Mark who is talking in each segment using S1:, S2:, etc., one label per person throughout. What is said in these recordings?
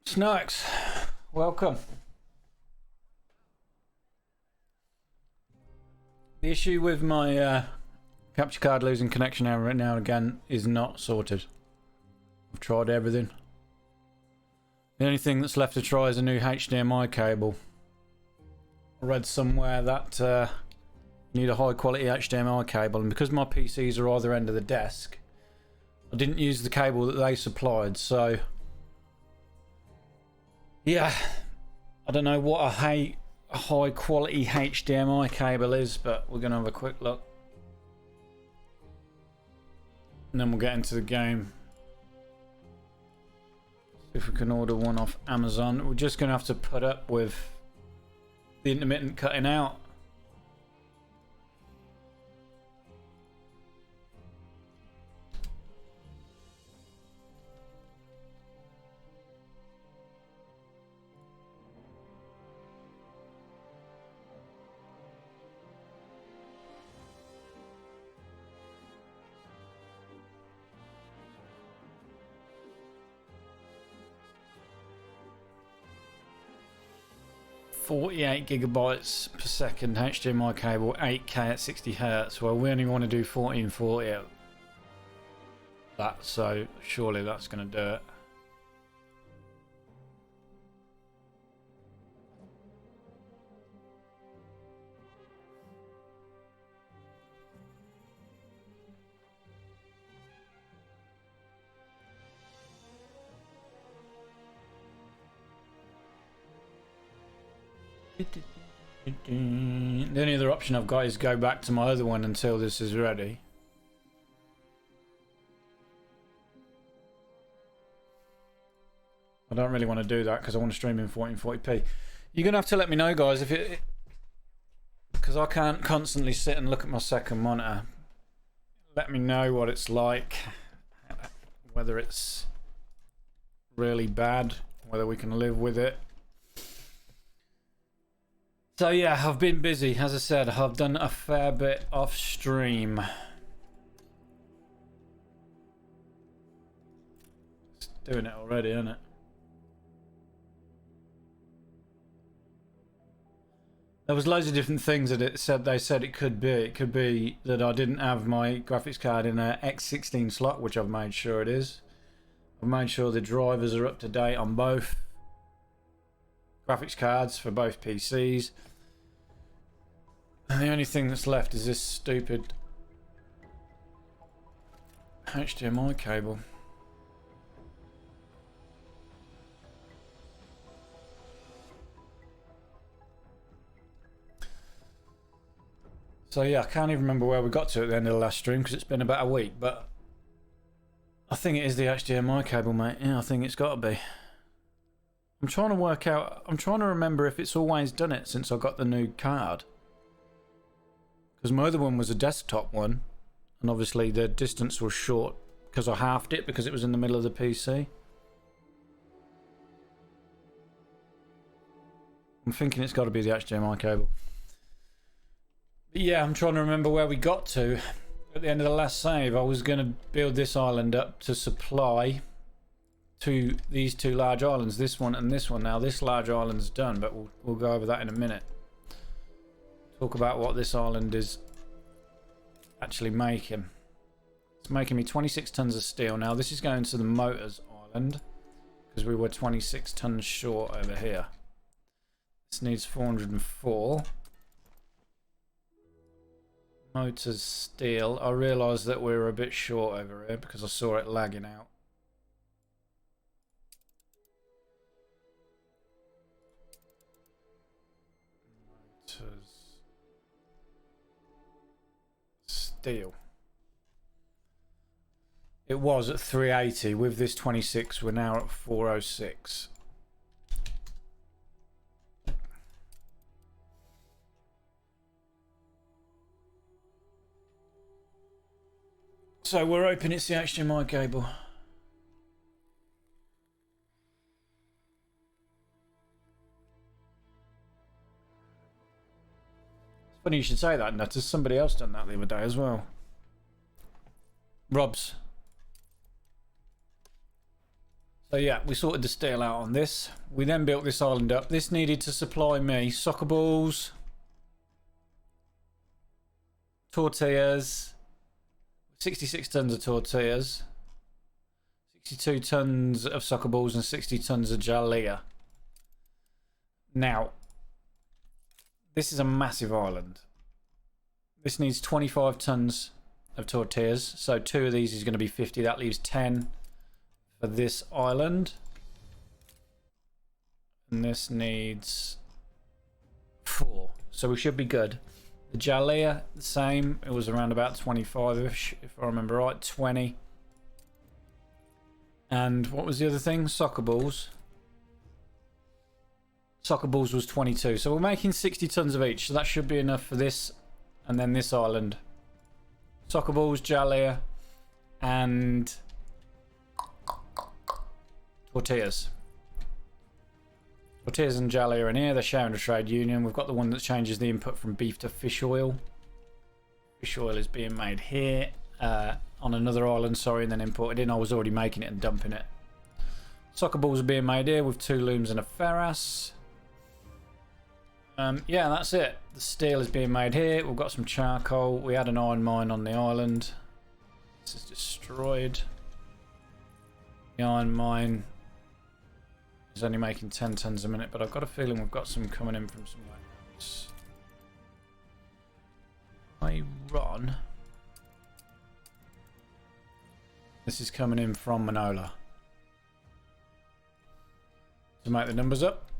S1: Snacks, welcome. The issue with my capture card losing connection error right now and again is not sorted. I've tried everything. The only thing that's left to try is a new HDMI cable. I read somewhere that you need a high quality HDMI cable, and because my PCs are either end of the desk, I didn't use the cable that they supplied, so yeah, I don't know what a high quality HDMI cable is, but we're gonna have a quick look and then we'll get into the game. See if we can order one off Amazon. We're just gonna have to put up with the intermittent cutting out. .48 gigabytes per second HDMI cable, 8K at 60 Hz. Well, we only want to do 1440 at that, so surely that's going to do it. The only other option I've got is go back to my other one until this is ready. I don't really want to do that because I want to stream in 1440p. You're gonna have to let me know, guys, if it, because I can't constantly sit and look at my second monitor. Let me know what it's like, whether it's really bad, whether we can live with it. So yeah, I've been busy. As I said, I've done a fair bit off stream. It's doing it already, isn't it? There was loads of different things that they said it could be. It could be that I didn't have my graphics card in a X16 slot, which I've made sure it is. I've made sure the drivers are up to date on both graphics cards for both PCs. And the only thing that's left is this stupid HDMI cable. So yeah, I can't even remember where we got to at the end of the last stream because it's been about a week, but I think it is the HDMI cable, mate. Yeah, I think it's got to be. I'm trying to work out, I'm trying to remember if it's always done it since I got the new card. Because my other one was a desktop one, and obviously the distance was short because I halved it because it was in the middle of the PC. I'm thinking it's got to be the HDMI cable. But yeah, I'm trying to remember where we got to at the end of the last save. I was going to build this island up to supply to these two large islands, this one and this one. Now this large island's done, but we'll go over that in a minute. Talk about what this island is actually making. It's making me 26 tons of steel. Now this is going to the motors island because we were 26 tons short over here. This needs 404. Motors steel. I realised that we were a bit short over here because I saw it lagging out. Motors steel. It was at 380. With this 26, we're now at 406. So we're hoping it's the HDMI cable. It's funny you should say that, Nutters. Somebody else done that the other day as well. Rob's. So yeah, we sorted the steel out on this. We then built this island up. This needed to supply me soccer balls, tortillas, 66 tons of tortillas, 62 tons of soccer balls, and 60 tons of jalea. Now, this is a massive island. This needs 25 tons of tortillas. So 2 of these is going to be 50. That leaves 10 for this island. And this needs 4. So we should be good. The jalea, the same. It was around about 25-ish, if I remember right. 20. And what was the other thing? Soccer balls. Soccer balls was 22. So we're making 60 tons of each. So that should be enough for this and then this island. Soccer balls, jalea, and tortillas. Tortillas and jalea are in here. They're sharing a trade union. We've got the one that changes the input from beef to fish oil. Fish oil is being made here on another island, sorry, and then imported in. I was already making it and dumping it. Soccer balls are being made here with 2 looms and a ferras. Yeah, that's it. The steel is being made here. We've got some charcoal. We had an iron mine on the island. This is destroyed. The iron mine is only making 10 tons a minute, but I've got a feeling we've got some coming in from somewhere else. I run. This is coming in from Manola. To make the numbers up.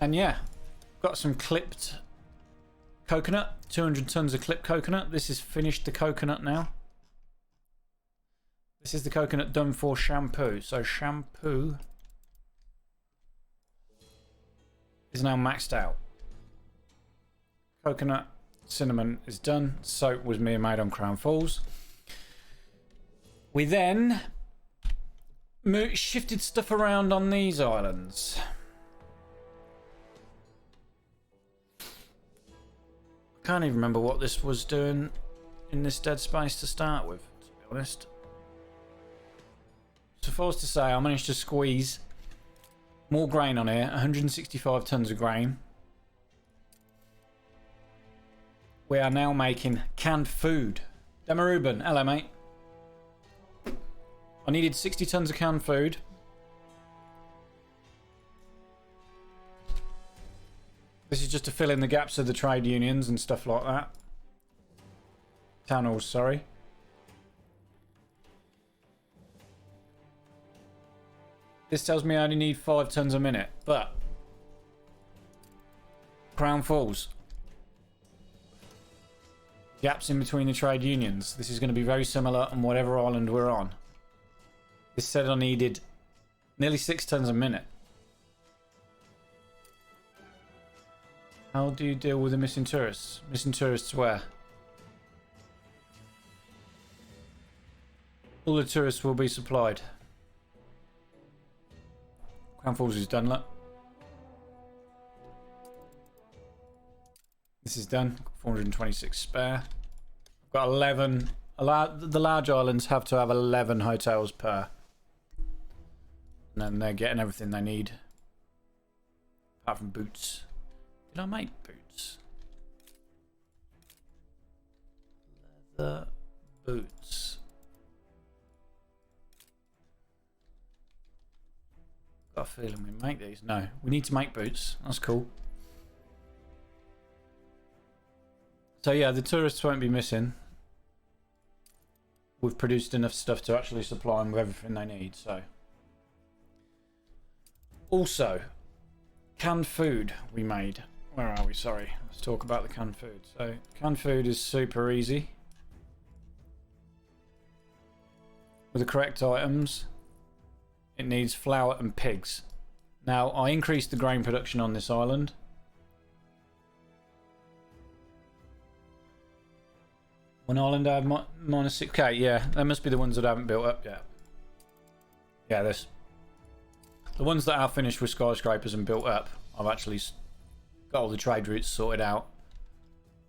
S1: And yeah, got some clipped coconut, 200 tons of clipped coconut. This is finished the coconut now. This is the coconut done for shampoo. So shampoo is now maxed out. Coconut, cinnamon is done. Soap was me made on Crown Falls. We then shifted stuff around on these islands. Can't even remember what this was doing in this dead space to start with, to be honest. Suffice to say, I managed to squeeze more grain on here, 165 tons of grain. We are now making canned food. Demaruben, hello mate. I needed 60 tons of canned food. This is just to fill in the gaps of the trade unions and stuff like that. Town halls, sorry. This tells me I only need 5 tons a minute, but Crown Falls. Gaps in between the trade unions. This is going to be very similar on whatever island we're on. This said I needed nearly 6 tons a minute. How do you deal with the missing tourists? Missing tourists where? All the tourists will be supplied. Crown Falls is done, look. This is done. 426 spare. I've got 11. The large islands have to have 11 hotels per. And then they're getting everything they need. Apart from boots. Did I make boots? Leather boots. Got a feeling we make these. No, we need to make boots. That's cool. So yeah, the tourists won't be missing. We've produced enough stuff to actually supply them with everything they need. So also, canned food we made. Where are we? Sorry. Let's talk about the canned food. So, canned food is super easy. With the correct items, it needs flour and pigs. Now, I increased the grain production on this island. One island I have minus 6k. Yeah, they must be the ones that I haven't built up yet. Yeah, this. The ones that are finished with skyscrapers and built up, I've actually got all the trade routes sorted out,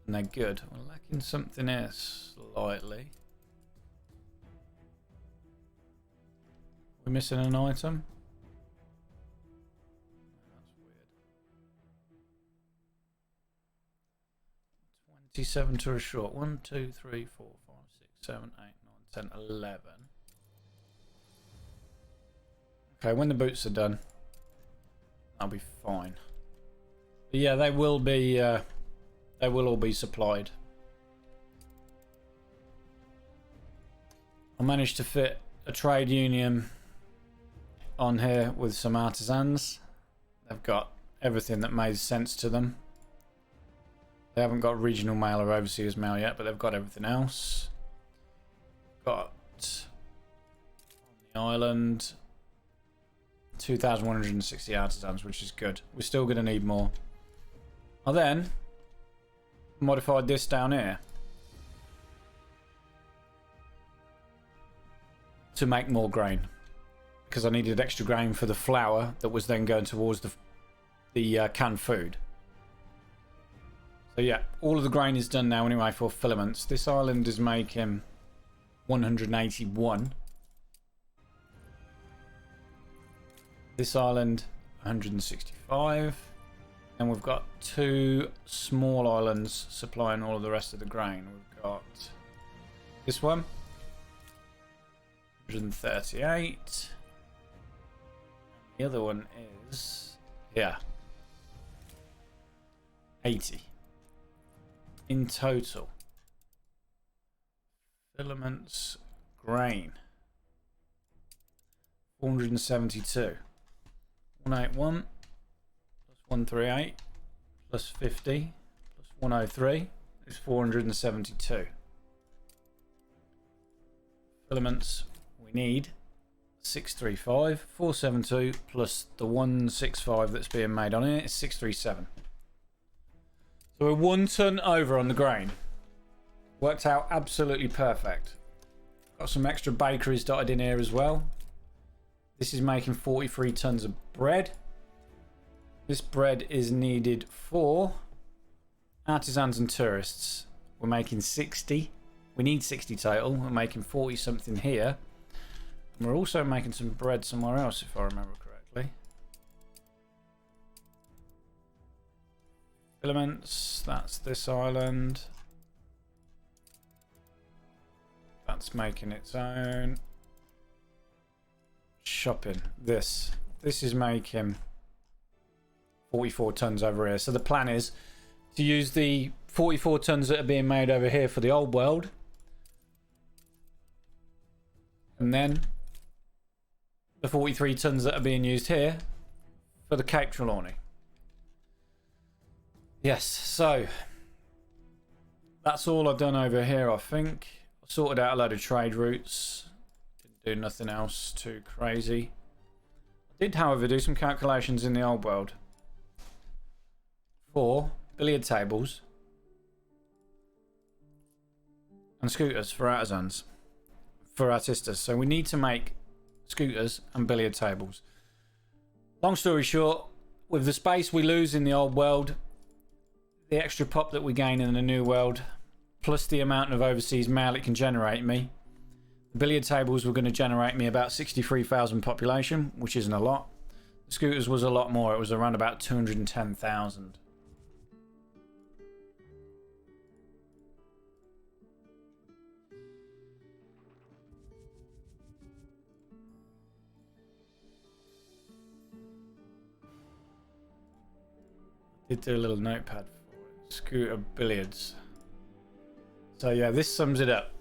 S1: and they're good. We're lacking something else slightly. We're missing an item. That's weird. 27 to a short. 1, 2, 3, 4, 5, 6, 7, 8, 9, 10, 11. Okay, when the boots are done, that'll be fine. But yeah, they will be. They will all be supplied. I managed to fit a trade union on here with some artisans. They've got everything that made sense to them. They haven't got regional mail or overseas mail yet, but they've got everything else. Got on the island 2,160 artisans, which is good. We're still going to need more. I then modified this down here to make more grain, because I needed extra grain for the flour that was then going towards the canned food. So yeah, all of the grain is done now anyway for filaments. This island is making 181. This island 165. And we've got 2 small islands supplying all of the rest of the grain. We've got this one 138. The other one is, yeah, 80 in total. Filaments, grain 472. 181 plus 138 plus 50 plus 103 is 472. Filaments, we need 635. 472 plus the 165 that's being made on it is 637. So we're 1 ton over on the grain. Worked out absolutely perfect. Got some extra bakeries dotted in here as well. This is making 43 tons of bread. This bread is needed for artisans and tourists. We're making 60. We need 60 total. We're making 40 something here. And we're also making some bread somewhere else, if I remember correctly. Filaments, that's this island. That's making its own. Shopping, this is making 44 tons over here. So the plan is to use the 44 tons that are being made over here for the old world, and then the 43 tons that are being used here for the Cape Trelawney. Yes, so that's all I've done over here. I think I sorted out a load of trade routes. Do nothing else too crazy. I did, however, do some calculations in the old world for billiard tables and scooters for artisans, for artistas. So we need to make scooters and billiard tables. Long story short, with the space we lose in the old world, the extra pop that we gain in the new world, plus the amount of overseas mail it can generate me, billiard tables were going to generate me about 63,000 population, which isn't a lot. The scooters was a lot more. It was around about 210,000. Did do a little notepad for it. Scooter billiards. So yeah, this sums it up.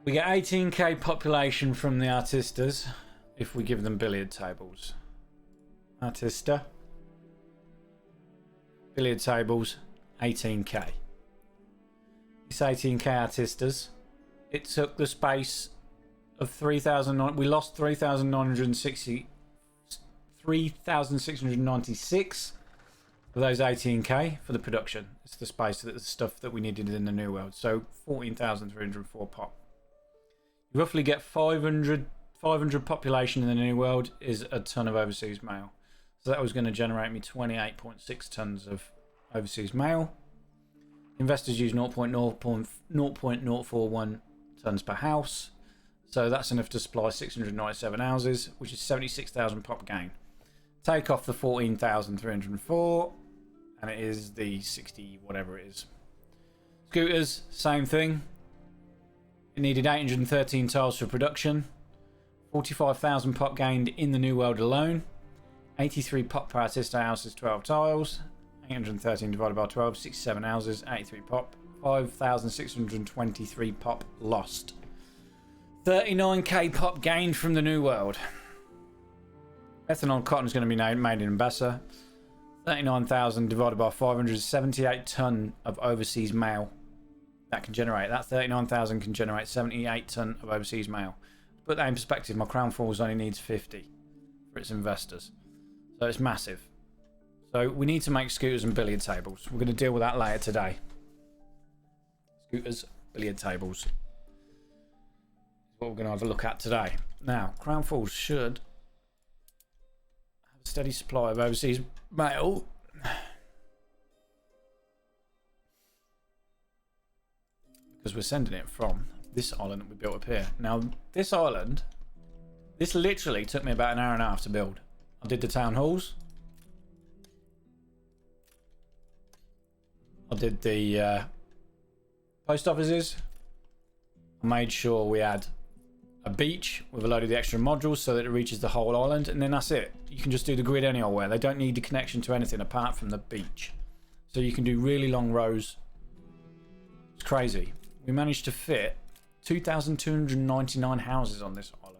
S1: We get 18k population from the artistas if we give them billiard tables. Artista. Billiard tables, 18k. It's 18k artistas. It took the space of 3,000. We lost 3,696 of those 18k for the production. It's the space, the stuff that we needed in the new world. So 14,304 pop. You roughly get 500 population in the new world is a ton of overseas mail. So that was going to generate me 28.6 tons of overseas mail. Investors use 0.041 tons per house. So that's enough to supply 697 houses, which is 76,000 pop gain. Take off the 14,304, and it is the 60 whatever it is. Scooters, same thing. It needed 813 tiles for production. 45,000 pop gained in the New World alone. 83 pop per sister houses, 12 tiles. 813 divided by 12, 67 houses, 83 pop. 5,623 pop lost. 39k pop gained from the New World. Ethanol cotton is going to be made in Ambassa. 39,000 divided by 578 ton of overseas mail. That can generate. That 39,000 can generate 78 ton of overseas mail. To put that in perspective, my Crown Falls only needs 50 for its investors. So it's massive. So we need to make scooters and billiard tables. We're going to deal with that later today. Scooters, billiard tables. What we're going to have a look at today. Now, Crown Falls should have a steady supply of overseas mail. Because we're sending it from this island that we built up here. Now, this island, this literally took me about an hour and a half to build. I did the town halls. I did the post offices. I made sure we had a beach with a load of the extra modules so that it reaches the whole island, and then that's it. You can just do the grid anywhere. They don't need a connection to anything apart from the beach. So you can do really long rows. It's crazy. We managed to fit 2,299 houses on this island.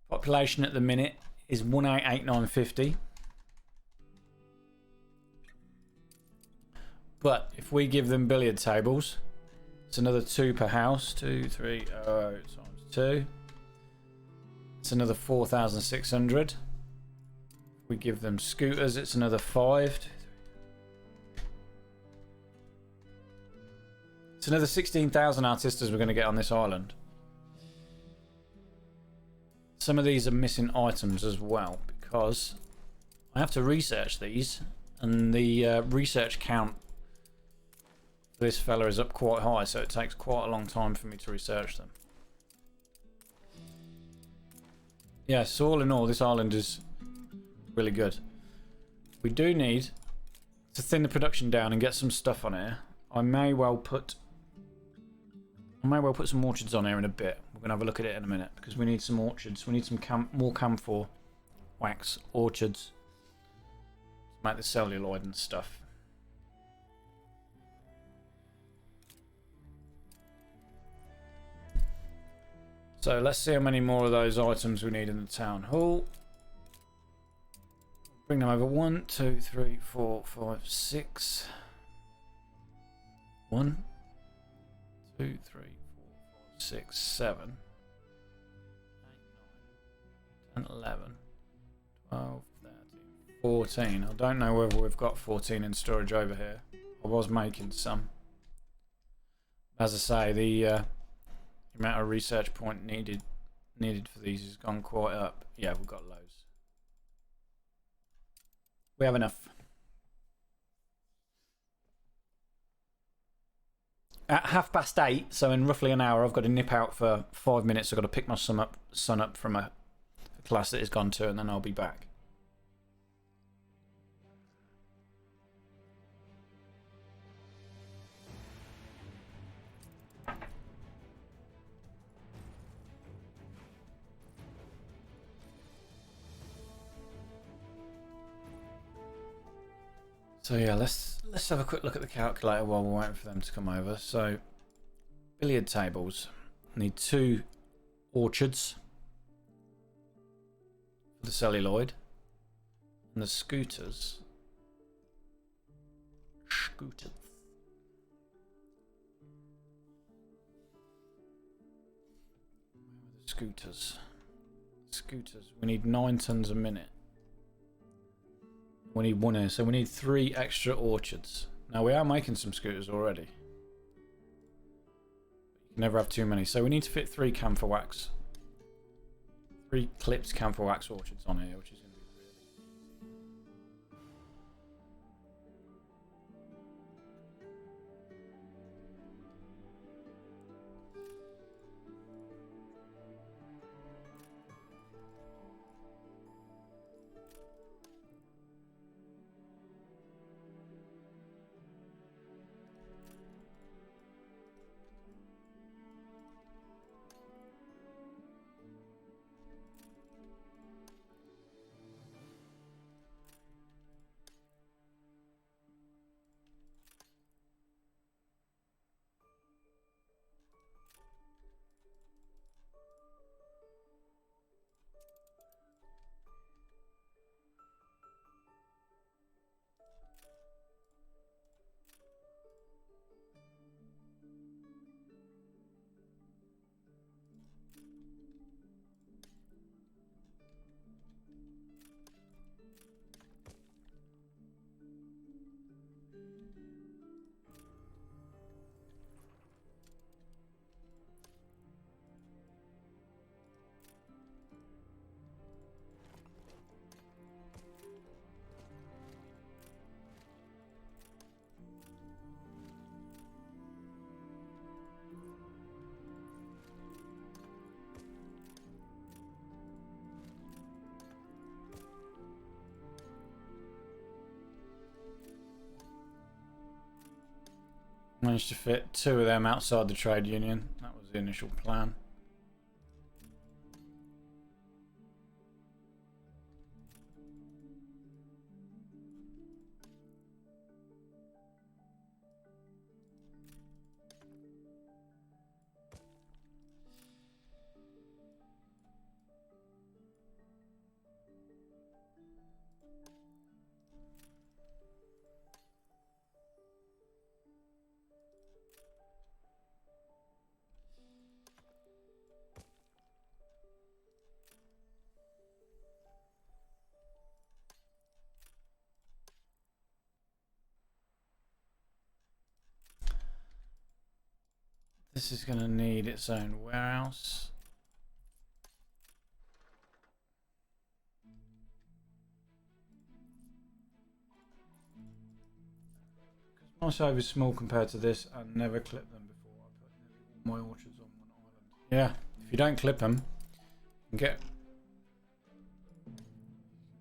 S1: Population at the minute is 188950. But if we give them billiard tables, it's another 2 per house. 2, 3, times 2. It's another 4,600. If we give them scooters, it's another 5. It's another 16,000 artistas we're going to get on this island. Some of these are missing items as well, because I have to research these, and the research count for this fella is up quite high, so it takes quite a long time for me to research them. Yeah, so all in all, this island is really good. We do need to thin the production down and get some stuff on here. I may well put some orchards on here in a bit. We're going to have a look at it in a minute, because we need some orchards. We need some more camphor wax orchards to make the celluloid and stuff. So let's see how many more of those items we need in the town hall. Bring them over. 1, 2, 3, 4, 5, 6. 1, 2, 3, 4, 5, 6, 7, 8, 9, 10, 11, 12, 13, 14. I don't know whether we've got 14 in storage over here. I was making some. As I say, the amount of research point needed for these has gone quite up. Yeah, we've got loads. We have enough. At 8:30, so in roughly an hour, I've got to nip out for 5 minutes. I've got to pick my son up from a class that he's gone to, and then I'll be back. So yeah, let's have a quick look at the calculator while we're waiting for them to come over. So billiard tables. I need 2 orchards for the celluloid, and the scooters. Scooters. We need 9 tons a minute. We need 1 here, so we need 3 extra orchards. Now we are making some scooters already. You can never have too many, so we need to fit 3 camphor wax. 3 clipped camphor wax orchards on here, which is going to be really easy. Managed to fit 2 of them outside the trade union. That was the initial plan. This is going to need its own warehouse. Because my save is small compared to this, I never clipped them before. I put nearly all my orchards on one island. Yeah, if you don't clip them, you can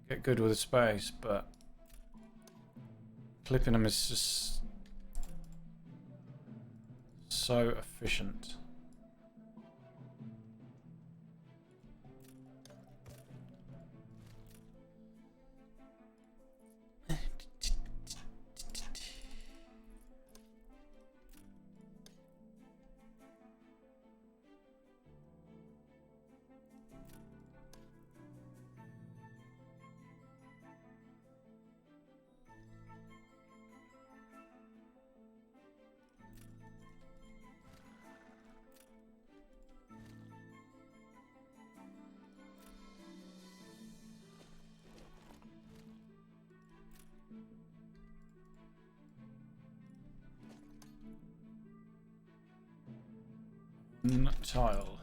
S1: get good with the space, but clipping them is just so efficient. Tile.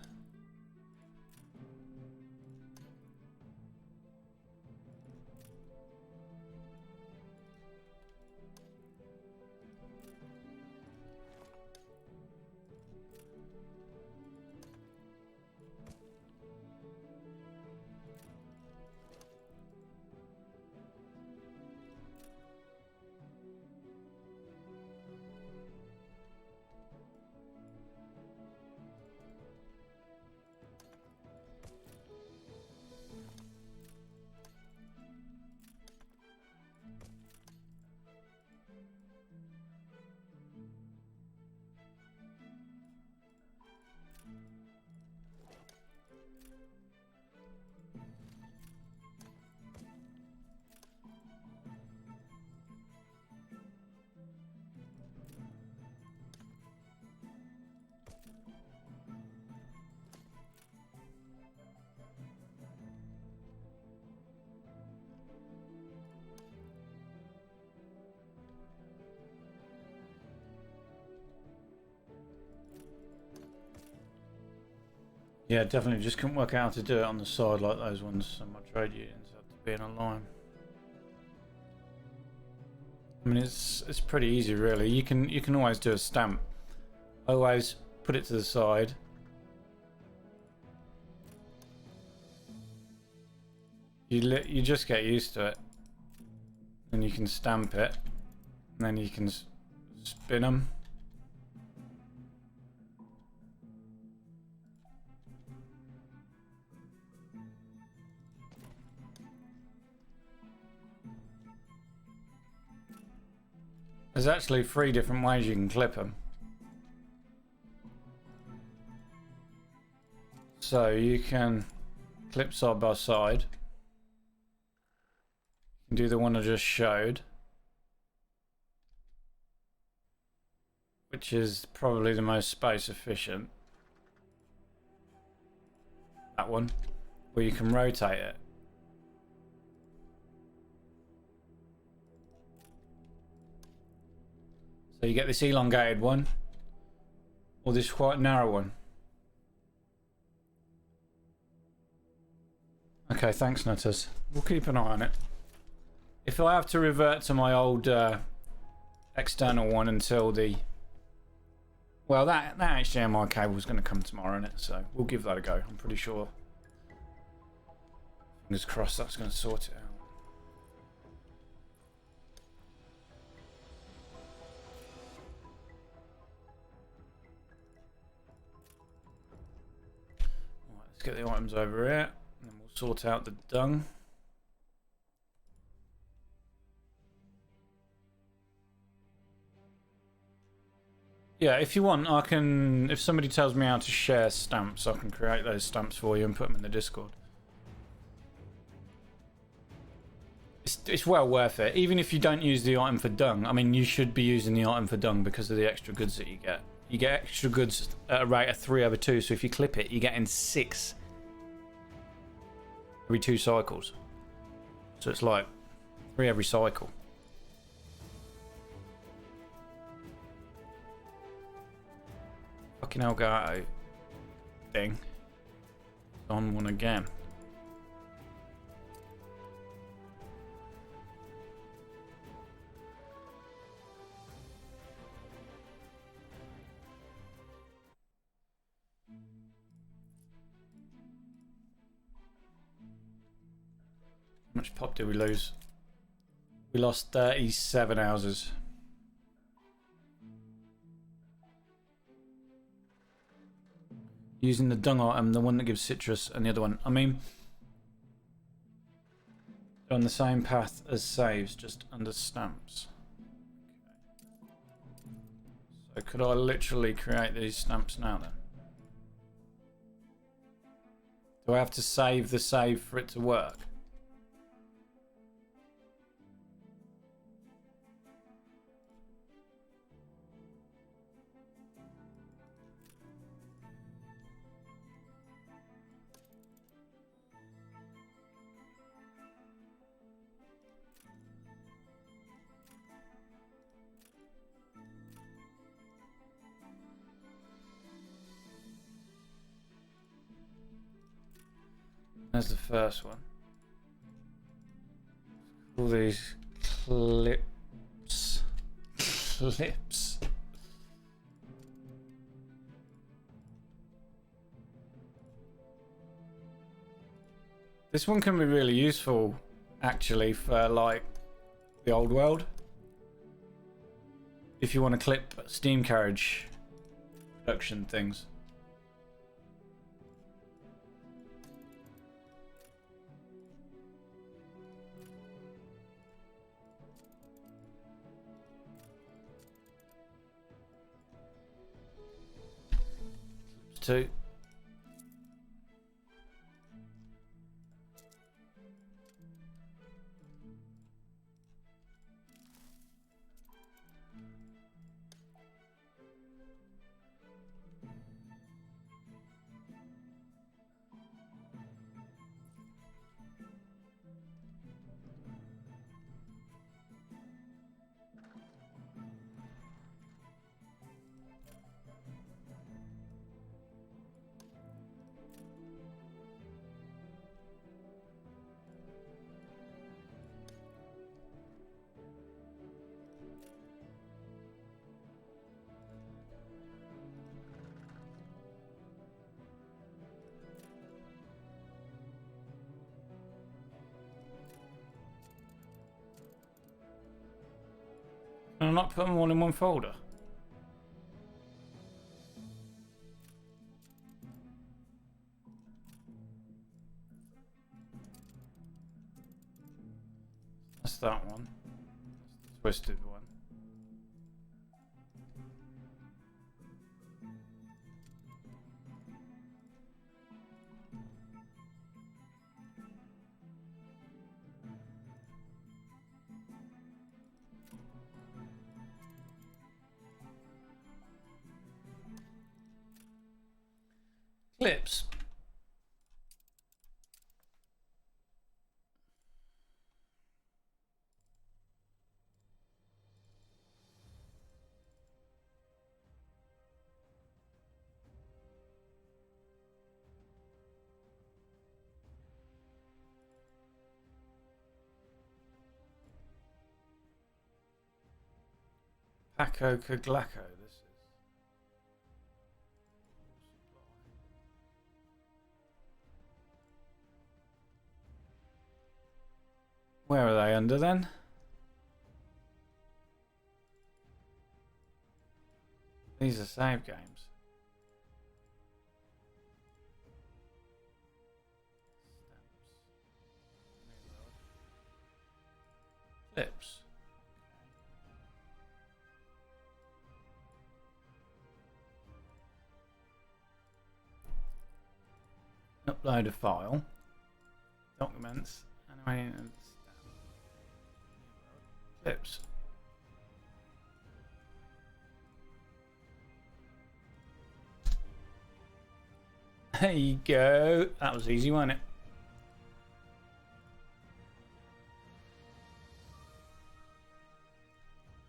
S1: Yeah, definitely just couldn't work out how to do it on the side like those ones, so my trade unions had to be in a line. I mean, it's pretty easy, really. You can always do a stamp. Always put it to the side. You just get used to it, and you can stamp it, and then you can spin them. There's actually 3 different ways you can clip them. So you can clip side by side. You can do the one I just showed, which is probably the most space efficient. That one, where you can rotate it. So you get this elongated one, or this quite narrow one. Okay, thanks, Nutters. We'll keep an eye on it. If I have to revert to my old external one until the... Well, that HDMI cable is going to come tomorrow, isn't it? So we'll give that a go. I'm pretty sure. Fingers crossed that's going to sort it out. get the items over here, and then we'll sort out the dung. Yeah, if you want, I can... If somebody tells me how to share stamps, I can create those stamps for you and put them in the Discord. It's well worth it. Even if you don't use the item for dung, I mean, you should be using the item for dung because of the extra goods that you get. You get extra goods at a rate of 3/2, so if you clip it, you get in 6 every 2 cycles. So it's like 3 every cycle. Fucking Elgato thing. On one again. How much pop did we lose? We lost 37 houses. Using the dung item, the one that gives citrus, and the other one. I mean, they're on the same path as saves, just under stamps. So could I literally create these stamps now then? Do I have to save the save for it to work? There's the first one. All these clips. Clips. This one can be really useful, actually, for like the old world. If you want to clip steam carriage production things. Two. Can I not put them all in one folder? That's that one. That's the twisted one. Clips. Paco Caglaco, this is. Where are they under then? These are save games. Clips. Upload a file. Documents. Animating and clips. There you go. That was easy, wasn't it?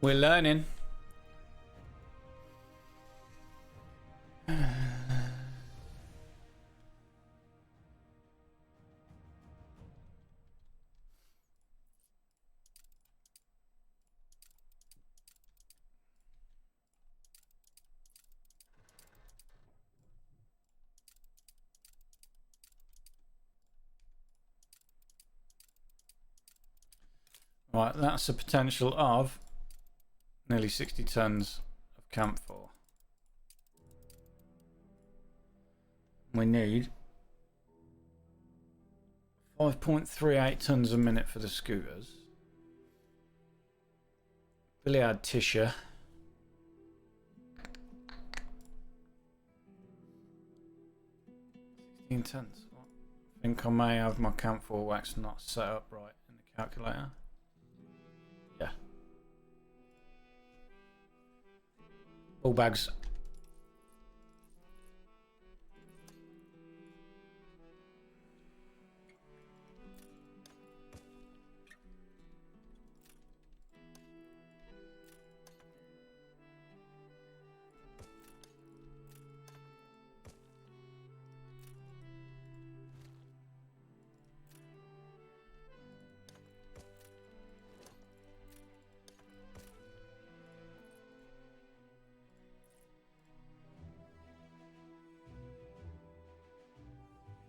S1: We're learning. Right, that's a potential of nearly 60 tons of camphor. We need 5.38 tons a minute for the scooters. Billiard tissue. 16 tons. I think I may have my camphor wax not set up right in the calculator. Yeah. Ball bags.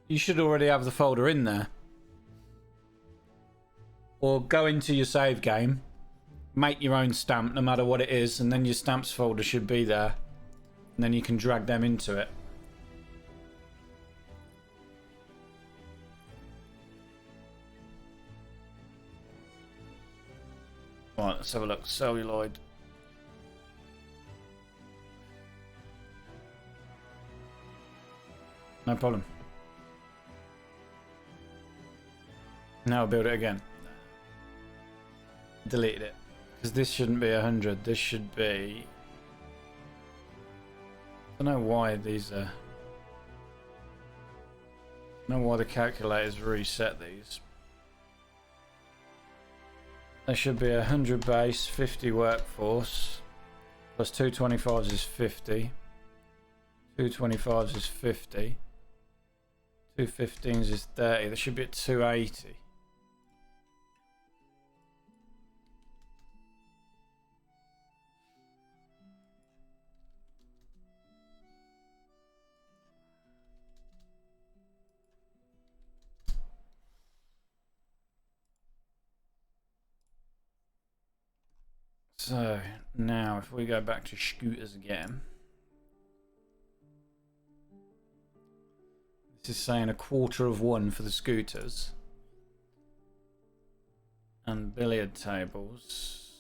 S1: You should already have the folder in there. Or go into your save game, make your own stamp no matter what it is, and then your stamps folder should be there. And then you can drag them into it. Right, let's have a look. Celluloid. No problem. Now I'll build it again. Deleted it. Because this shouldn't be 100. This should be... I don't know why these are... I don't know why the calculators reset these. There should be 100 base, 50 workforce. Plus 225s is 50. 225s is 50. 215s is 30. There should be at 280. So now if we go back to scooters again, this is saying 1/4 for the scooters and billiard tables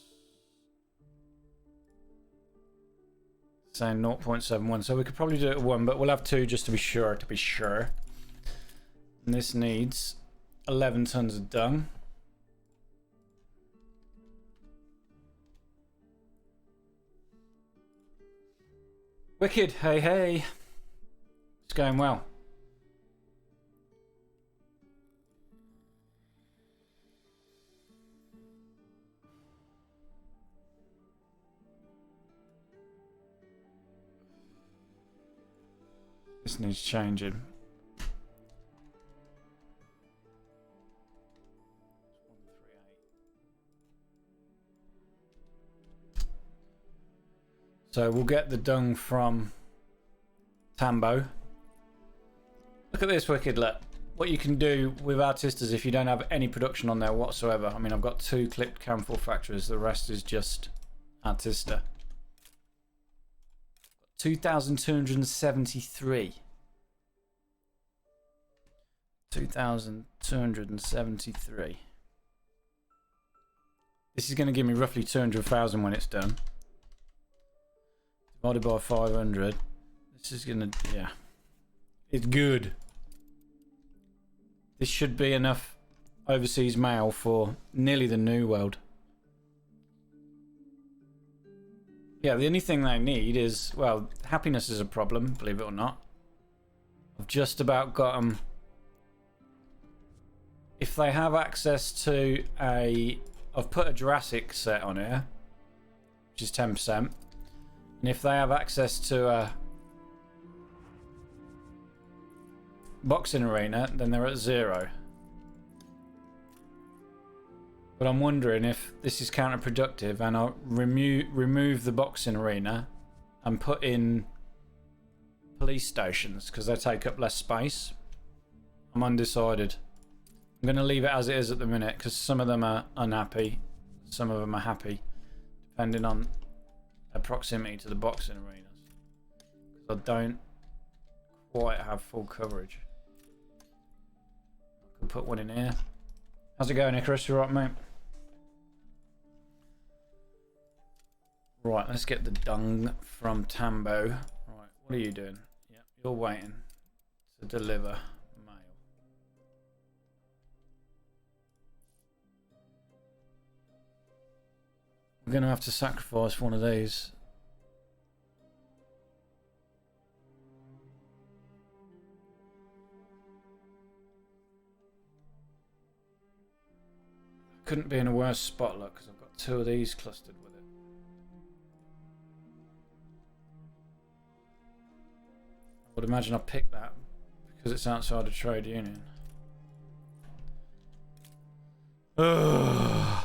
S1: saying 0.71, so we could probably do it at 1, but we'll have 2 just to be sure, and this needs 11 tons of dung. Wicked, hey hey. It's going well. This needs changing. So we'll get the dung from Tambo. Look at this, Wicked. Look what you can do with Artistas if you don't have any production on there whatsoever. I mean, I've got 2 clipped camphor factories. The rest is just Artista. 2,273. 2,273. This is going to give me roughly 200,000 when it's done. Divided by 500. This is going to, yeah. It's good. This should be enough overseas mail for nearly the New World. Yeah, the only thing they need is, well, happiness is a problem, believe it or not. I've just about got them. If they have access to a... I've put a Jurassic set on here, which is 10%. And if they have access to a boxing arena, then they're at 0. But I'm wondering if this is counterproductive and I'll remove the boxing arena and put in police stations because they take up less space. I'm undecided. I'm going to leave it as it is at the minute because some of them are unhappy, some of them are happy, depending on their proximity to the boxing arenas. Because I don't quite have full coverage. I could put one in here. How's it going, Icarus? You right, mate? Right, let's get the dung from Tambo. Right, what are you doing? Yep, you're waiting to deliver mail. We're going to have to sacrifice one of these. Couldn't be in a worse spot, look, because I've got 2 of these clustered with it. I would imagine I picked that because it's outside a trade union. Ugh.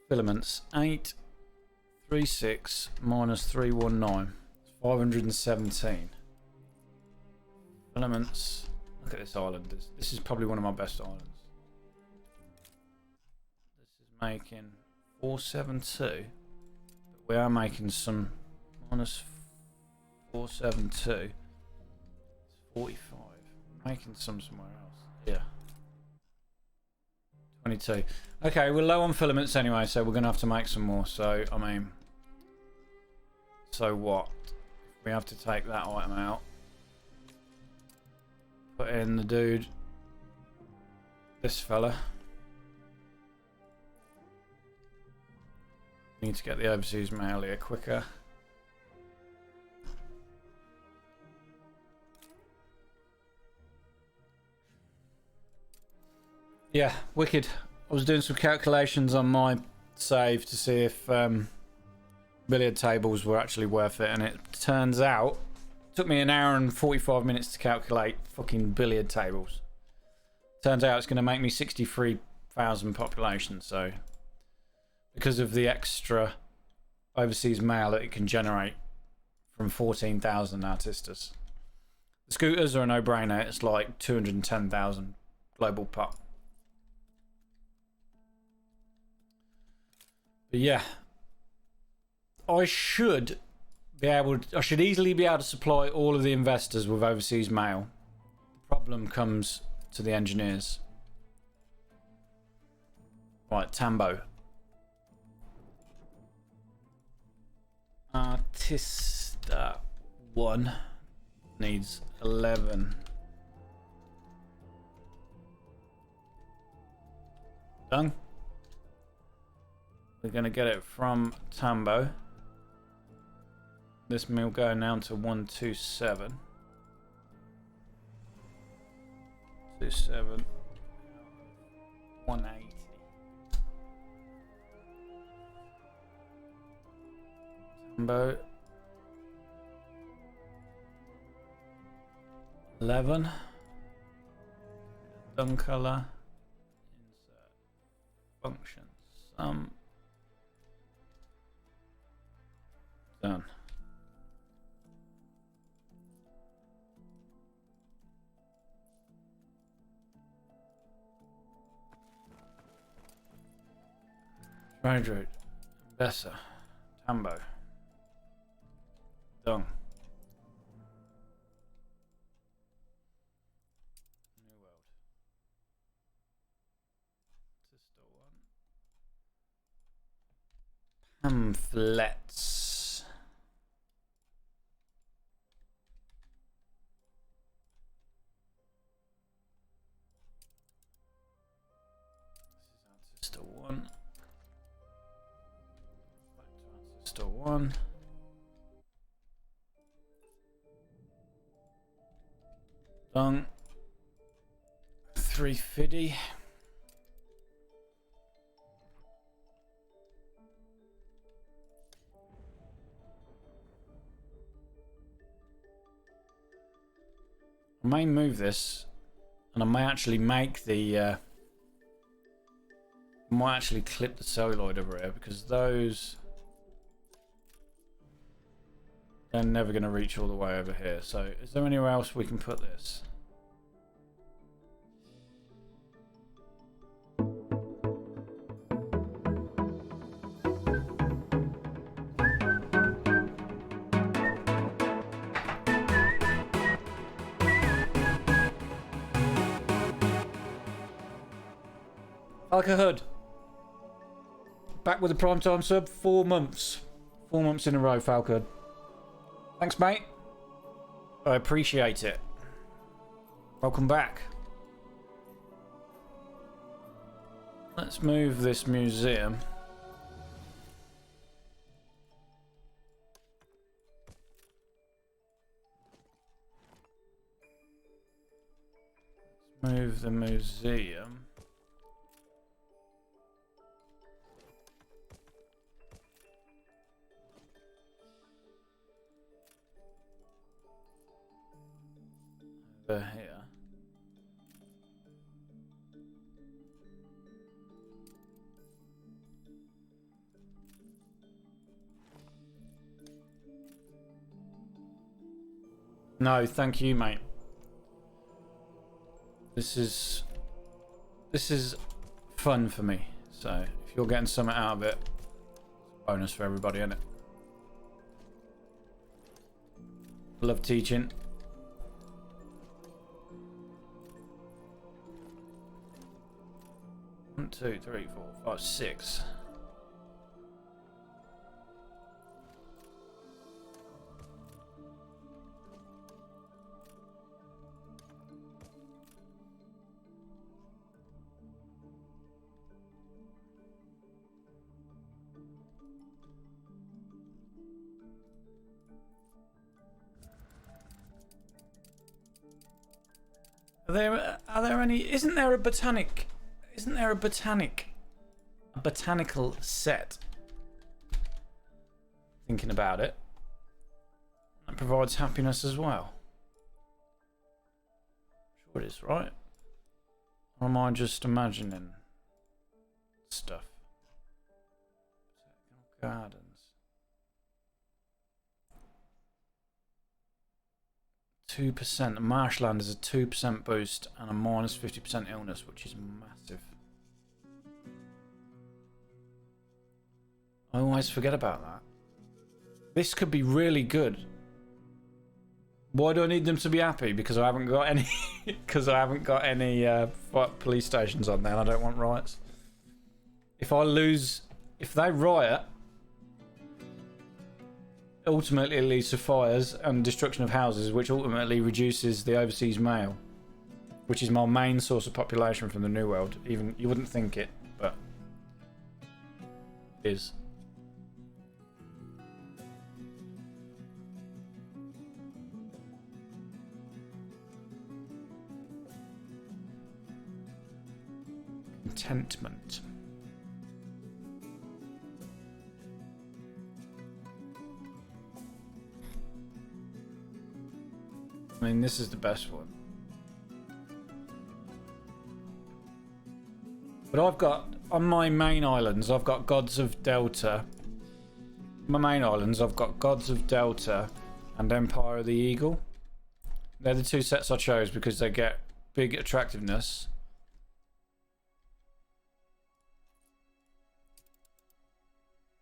S1: Filaments 836 minus 319. 517. Filaments. Look at this island. This is probably one of my best islands. This is making 472. But we are making some minus 472. It's 45. Making some somewhere else. Yeah. 22. Okay, we're low on filaments anyway, so we're going to have to make some more. So, I mean, so what? We have to take that item out. Put in the dude. This fella. Need to get the overseas mail here quicker. Yeah, wicked. I was doing some calculations on my save to see if billiard tables were actually worth it, and it turns out it took me an hour and 45 minutes to calculate fucking billiard tables. Turns out it's going to make me 63,000 population, so because of the extra overseas mail that it can generate from 14,000 artistas. The scooters are a no-brainer. It's like 210,000 global pop. But yeah, I should easily be able to supply all of the investors with overseas mail. The problem comes to the engineers. Right, Tambo. Artista 1 needs 11. Done. We're going to get it from Tambo. This mill going down to 127. 27. 180. Tambo. 11. Done color. Insert. Function. Sum. Done. Trade route. Bessa. Tambo. Done. New World. Pamphlets. This is Ancestor 1. Back to Ancestor 1. Done. 350. I may move this, and I may actually make the I might actually clip the celluloid over here, because those, they're never going to reach all the way over here. So is there anywhere else we can put this? Alka Hood. Back with the primetime sub. 4 months. 4 months in a row, Falcon. Thanks, mate. I appreciate it. Welcome back. Let's move this museum. Let's move the museum. Over here. No, thank you, mate. This is fun for me. So if you're getting something out of it, it's a bonus for everybody, isn't it? Love teaching. One, two, three, four, five, six. Are there any? Isn't there a botanical set? Thinking about it, that provides happiness as well. Sure it is, right? Or am I just imagining stuff? Gardens. 2%. Marshland is a 2% boost and a minus 50% illness, which is massive. I always forget about that. This could be really good. Why do I need them to be happy? Because I haven't got any. Because I haven't got any police stations on there, and I don't want riots. If they riot, ultimately it leads to fires and destruction of houses, which ultimately reduces the overseas mail, which is my main source of population from the New World. Even you wouldn't think it, but it is. Contentment. I mean, this is the best one. But I've got, on my main islands, I've got Gods of Delta. My main islands, I've got Gods of Delta and Empire of the Eagle. They're the two sets I chose because they get big attractiveness.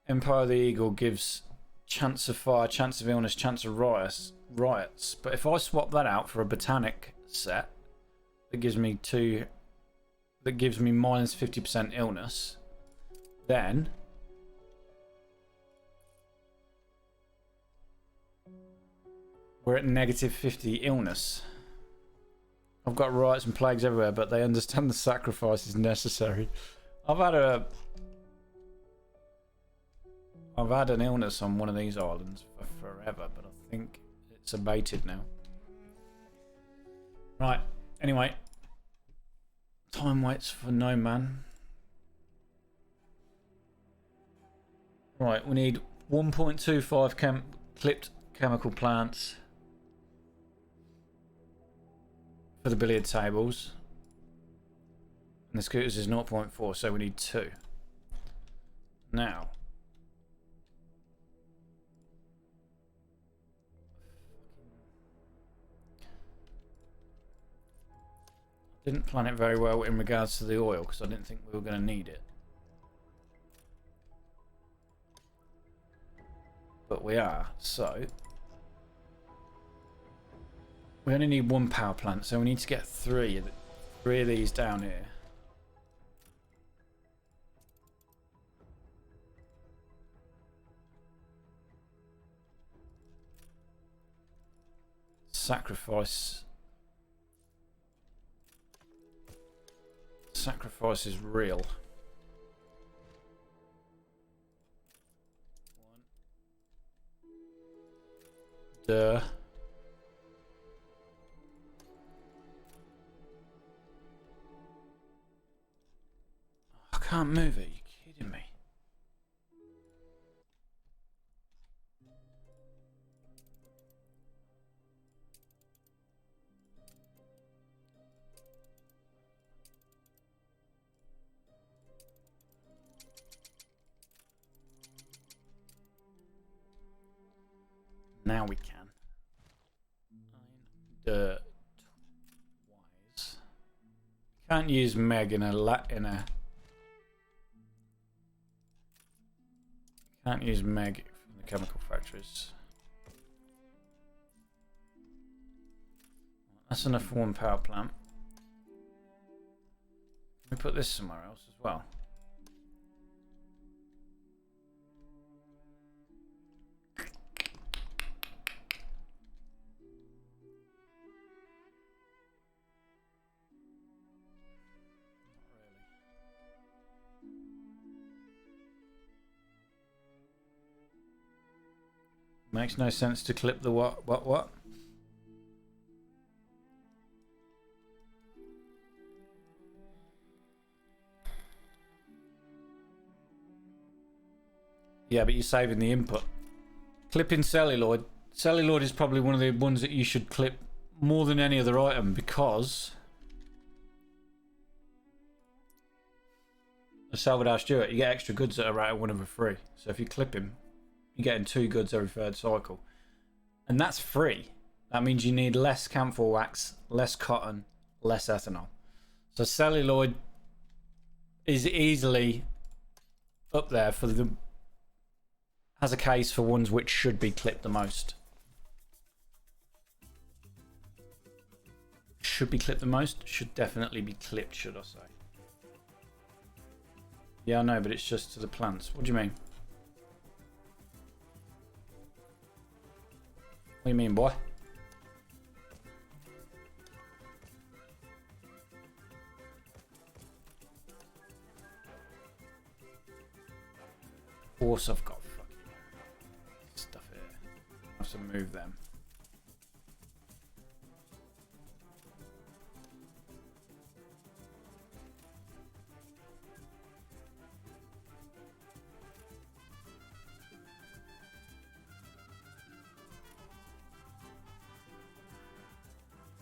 S1: Empire of the Eagle gives chance of fire, chance of illness, chance of riots. But if I swap that out for a botanic set that gives me minus 50% illness, then We're at negative 50 illness. I've got riots and plagues everywhere, but they understand the sacrifice is necessary. I've had an illness on one of these islands for forever, but I think it's abated now. Right, anyway. Time waits for no man. Right, we need 1.25 clipped chemical plants for the billiard tables. And the scooters is 0.4, so we need 2. Now. Didn't plan it very well in regards to the oil because I didn't think we were going to need it. But we are, so we only need 1 power plant, so we need to get 3 of these down here. Sacrifice is real. Duh. I can't move it. Are you kidding me? Now we can. Dirt wise. Can't use Meg in a can't use Meg from the chemical factories. That's enough for 1 power plant. We put this somewhere else as well. Makes no sense to clip the what? Yeah, but you're saving the input. Clipping celluloid. Celluloid is probably one of the ones that you should clip more than any other item because of Salvador Stewart, you get extra goods that are out of 1 of a free. So if you clip him, you're getting 2 goods every 3rd cycle. And that's free. That means you need less camphor wax, less cotton, less ethanol. So celluloid is easily up there for the... has a case for ones which should be clipped the most. Should be clipped the most? Should definitely be clipped, should I say. Yeah, I know, but it's just to the plants. What do you mean? What do you mean, boy? Of course I've got fucking stuff here. I have to move them.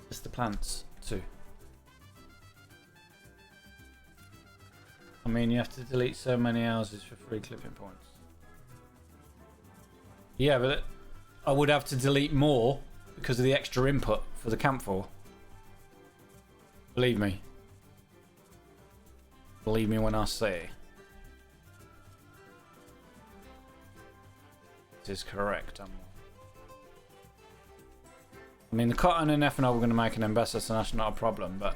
S1: Just the plants too. I mean, you have to delete so many houses for free clipping points. Yeah, but I would have to delete more because of the extra input for the camphor. Believe me. Believe me when I say it is correct. I mean, the cotton and ethanol we're going to make an embassador, so that's not a problem. But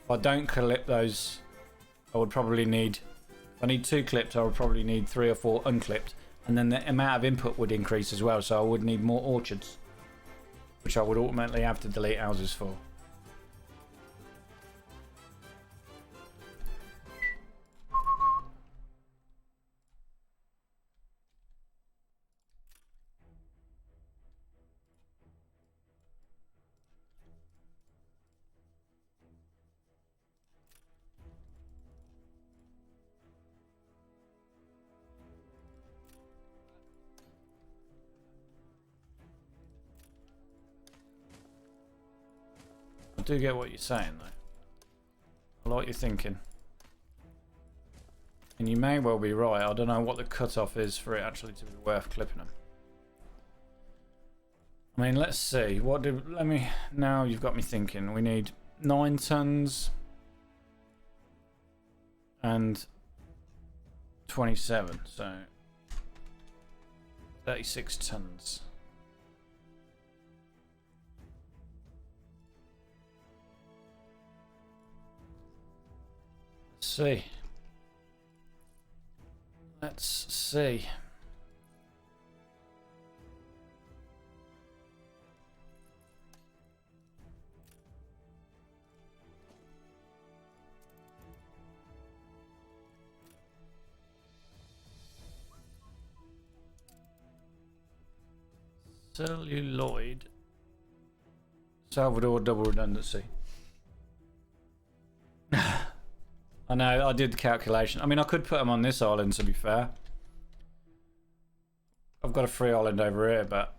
S1: if I don't clip those, I would probably need... If I need 2 clipped, I would probably need 3 or 4 unclipped. And then the amount of input would increase as well, so I would need more orchards. which I would ultimately have to delete houses for. I do get what you're saying, though. I like what you're thinking. And you may well be right. I don't know what the cutoff is for it actually to be worth clipping them. I mean, let's see. Now you've got me thinking. We need 9 tons and 27, so 36 tons. See. Let's see. Celluloid. Salvador double redundancy. I know, I did the calculation. I mean, I could put them on this island, to be fair. I've got a free island over here, but...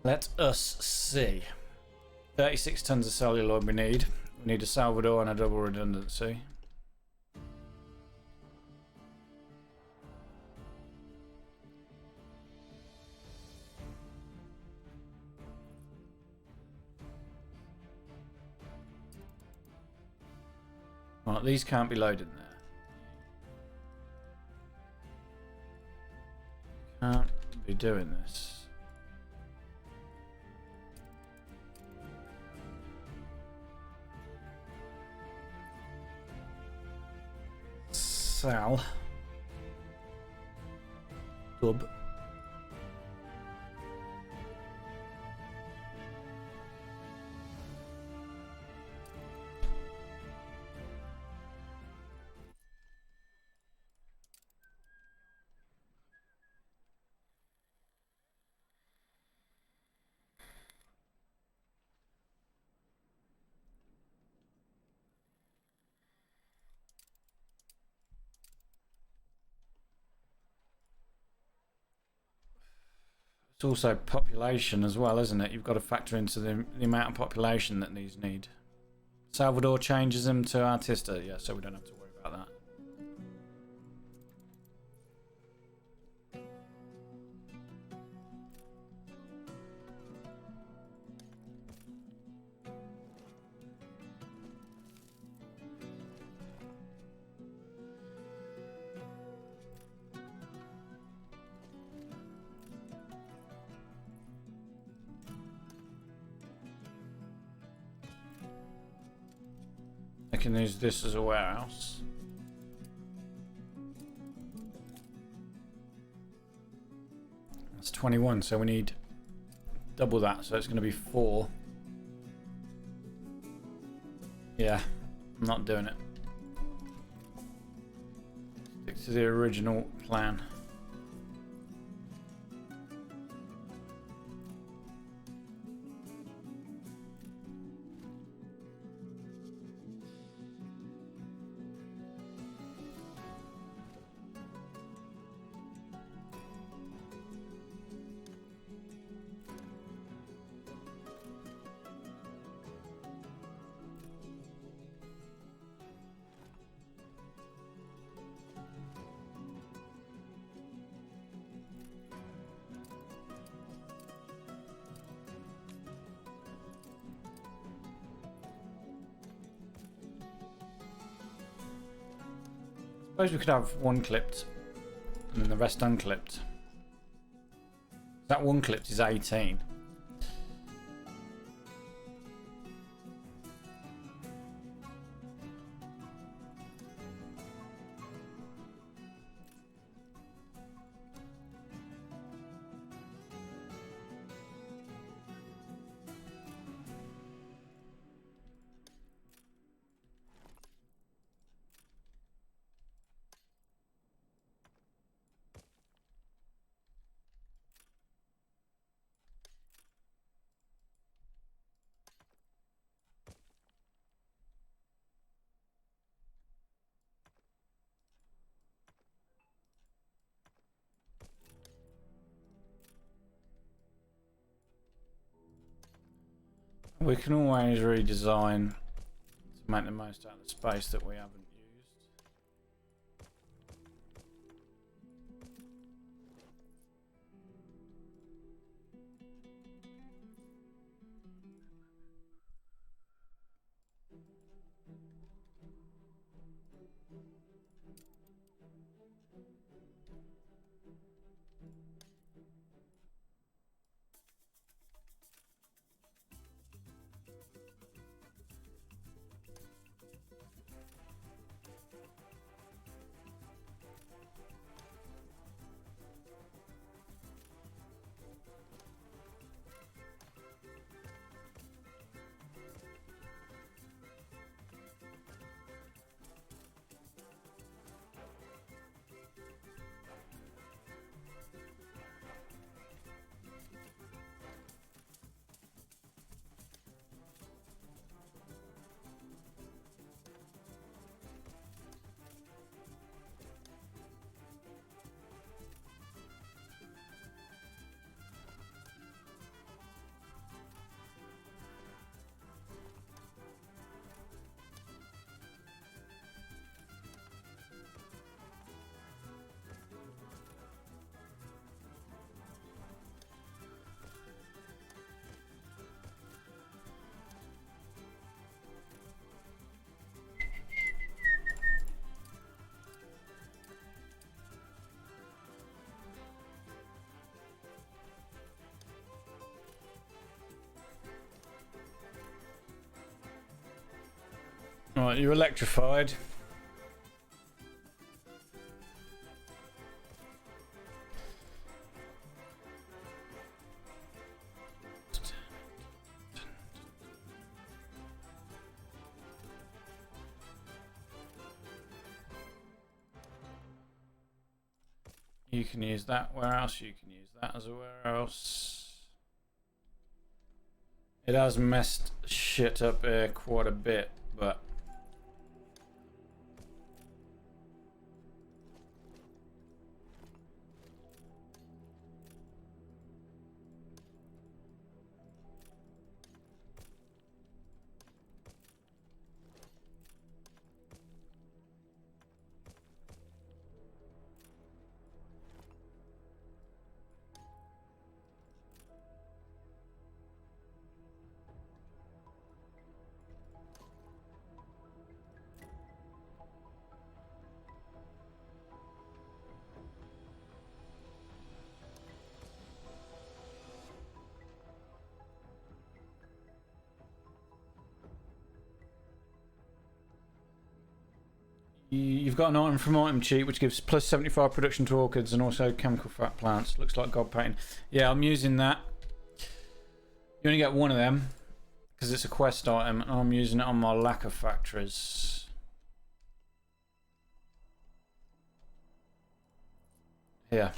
S1: let us see. 36 tons of celluloid we need. We need a Salvador and a double redundancy. Right, these can't be loaded in there. Can't be doing this. Sal. Dub. It's also population as well, isn't it? You've got to factor into the amount of population that these need. Salvador changes them to Artista, yeah, so we don't have to worry about that. I can use this as a warehouse. That's 21, so we need double that, so it's going to be 4. Yeah, I'm not doing it. Stick to the original plan. Suppose we could have one clipped and then the rest unclipped. That one clipped is 18. We can always redesign to make the most out of the space that we haven't used. Right, you're electrified. You can use that. Where else? You can use that as a where else. It has messed shit up here quite a bit, but you've got an item from item cheat which gives plus 75 production to orchids and also chemical fat plants. Looks like god painting. Yeah, I'm using that. You only get one of them because it's a quest item, and I'm using it on my lacquer factories. Yeah.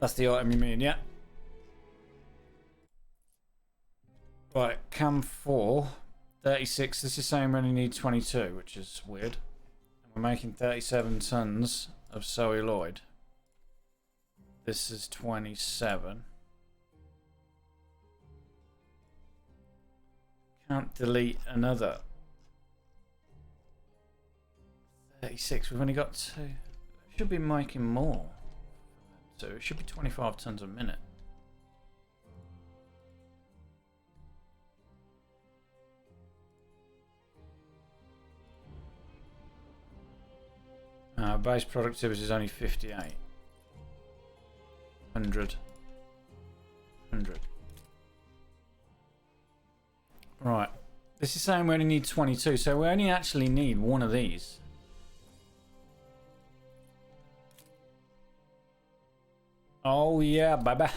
S1: That's the item you mean, yeah? Right, cam 4, 36. This is saying we only need 22, which is weird. And we're making 37 tons of celluloid. This is 27. Can't delete another. 36, we've only got 2. Should be making more. So it should be 25 tons a minute. Base productivity is only 58. 100. 100. Right. This is saying we only need 22, so we only actually need one of these. Oh yeah, baby.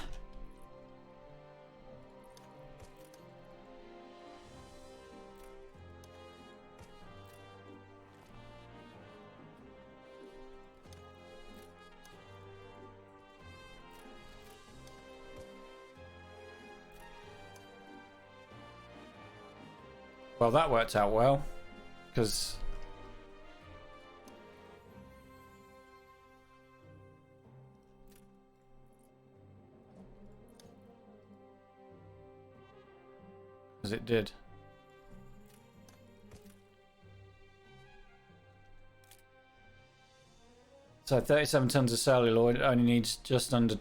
S1: Well, that worked out well, because it did. So 37 tons of celluloid only needs just under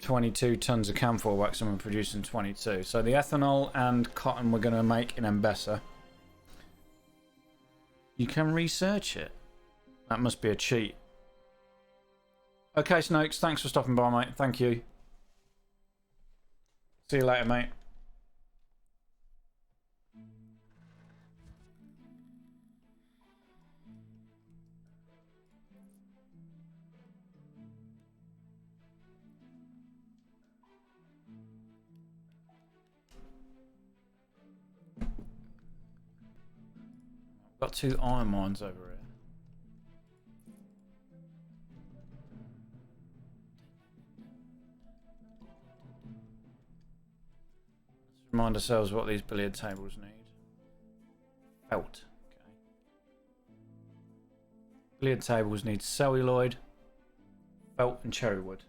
S1: 22 tons of camphor wax, and we're producing 22. So the ethanol and cotton we're going to make in Embessa. You can research it. That must be a cheat. Okay, Snokes, thanks for stopping by, mate. Thank you. See you later, mate. Got 2 iron mines over here. Let's remind ourselves what these billiard tables need. Felt. Okay. Billiard tables need celluloid, felt, and cherry wood.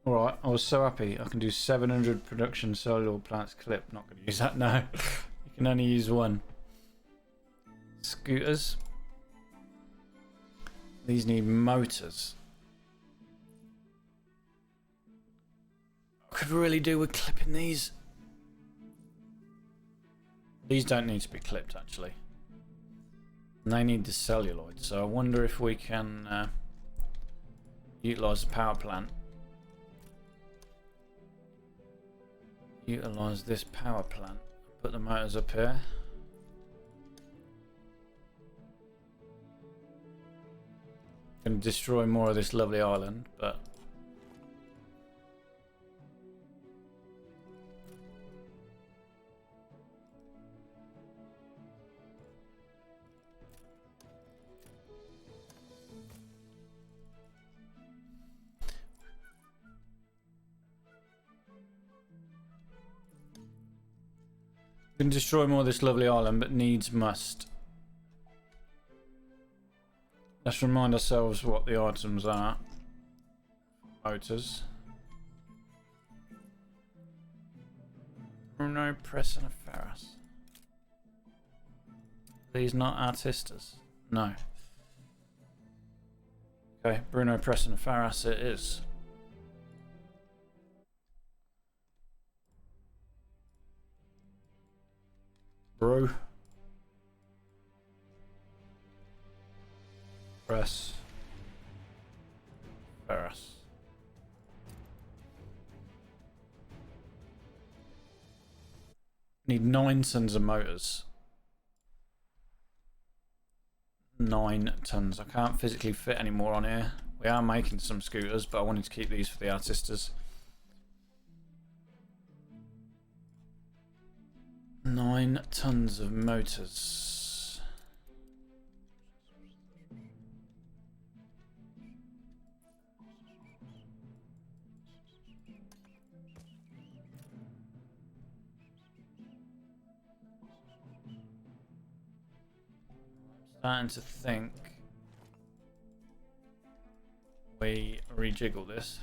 S1: Alright, I was so happy. I can do 700 production celluloid plants clip. Not going to use that now. You can only use one. Scooters. These need motors. I could really do with clipping these. These don't need to be clipped, actually. And they need the celluloid. So I wonder if we can utilise the power plant. Utilise this power plant. Put the motors up here. Going to destroy more of this lovely island, but can destroy more of this lovely island, but needs must. Let's remind ourselves what the items are. Motors. Bruno, press, and a Ferris. These not artistas? No. Okay, Bruno, press, and a Ferris it is. Brew. Press. Ferris. Need 9 tons of motors. 9 tons. I can't physically fit any more on here. We are making some scooters, but I wanted to keep these for the artistas. 9 tons of motors. I'm starting to think we rejiggle this.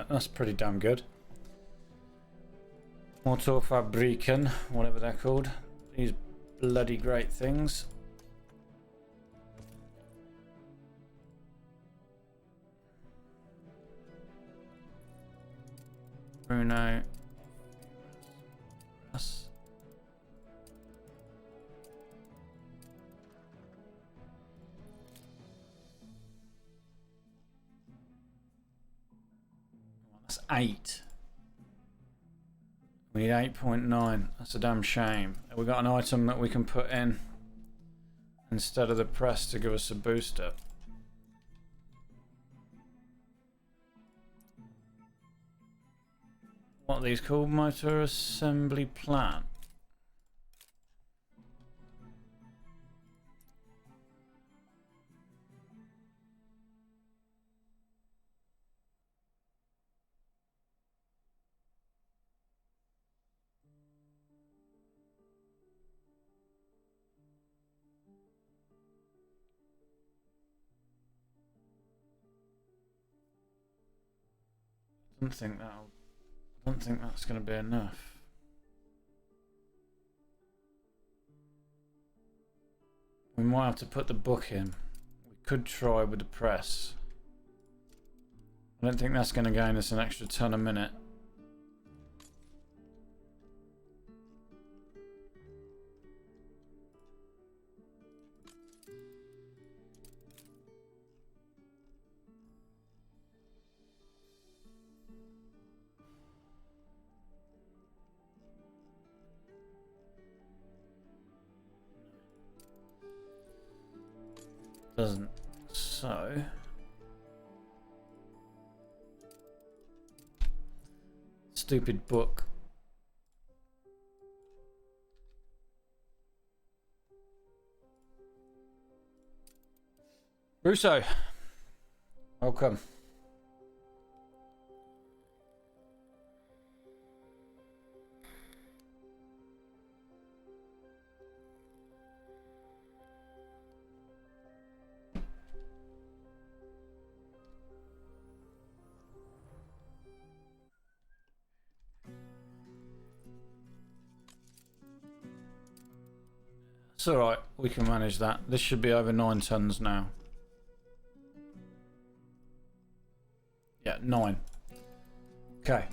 S1: That's pretty damn good. Motorfabriken, whatever they're called. These bloody great things. Bruno. Yes. That's 8. We need 8.9. That's a damn shame. We've got an item that we can put in instead of the press to give us a booster. What are these called? Motor assembly plant. I don't think that's going to be enough. We might have to put the book in. We could try with the press. I don't think that's going to gain us an extra ton a minute. Doesn't. So stupid book. Russo, welcome. It's alright, we can manage that. This should be over 9 tons now. Yeah, 9. Okay.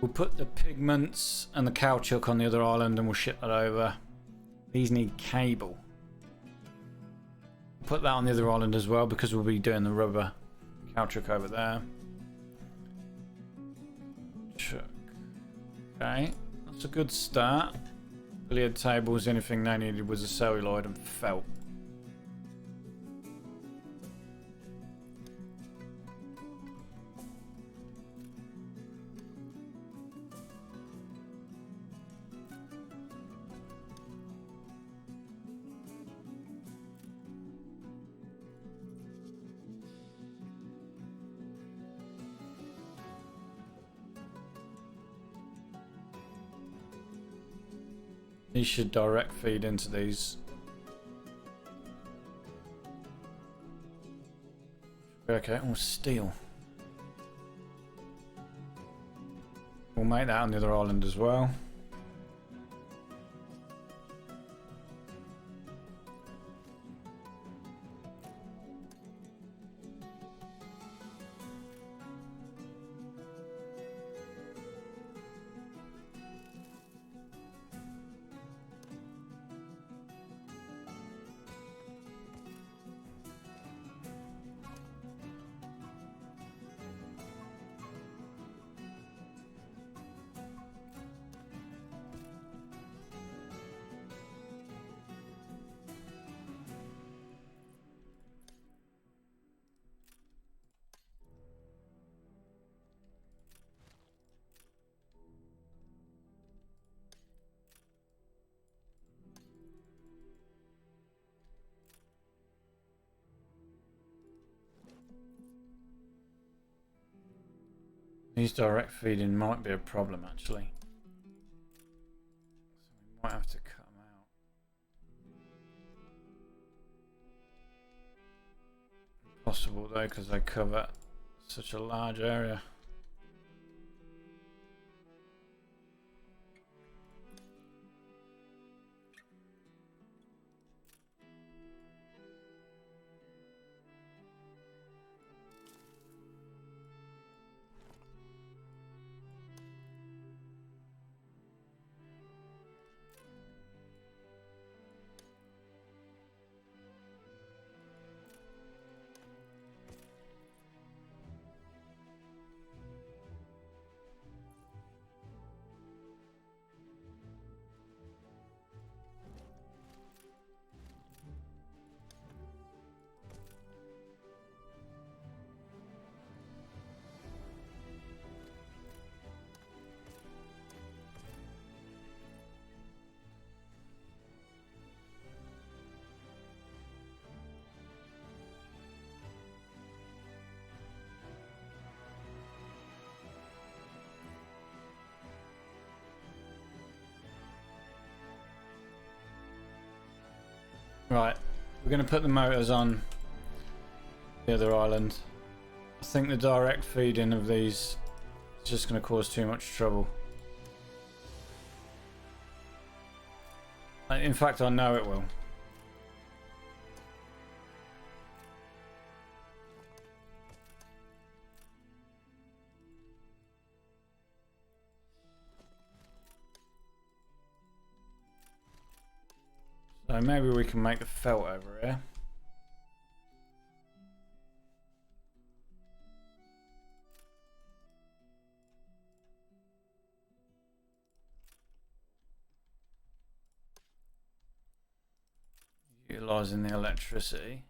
S1: We'll put the pigments and the caoutchouc on the other island and we'll ship that over. These need cable. Put that on the other island as well because we'll be doing the rubber caoutchouc over there. Okay, that's a good start. Billiard tables, anything they needed was a celluloid and felt. These should direct feed into these. Okay, or steel. We'll make that on the other island as well. These direct feeding might be a problem actually. Might have to cut them out. Possible though, because they cover such a large area. Right, we're going to put the motors on the other island. I think the direct feeding of these is just going to cause too much trouble. In fact, I know it will. So maybe we can make the felt over here. Utilising the electricity.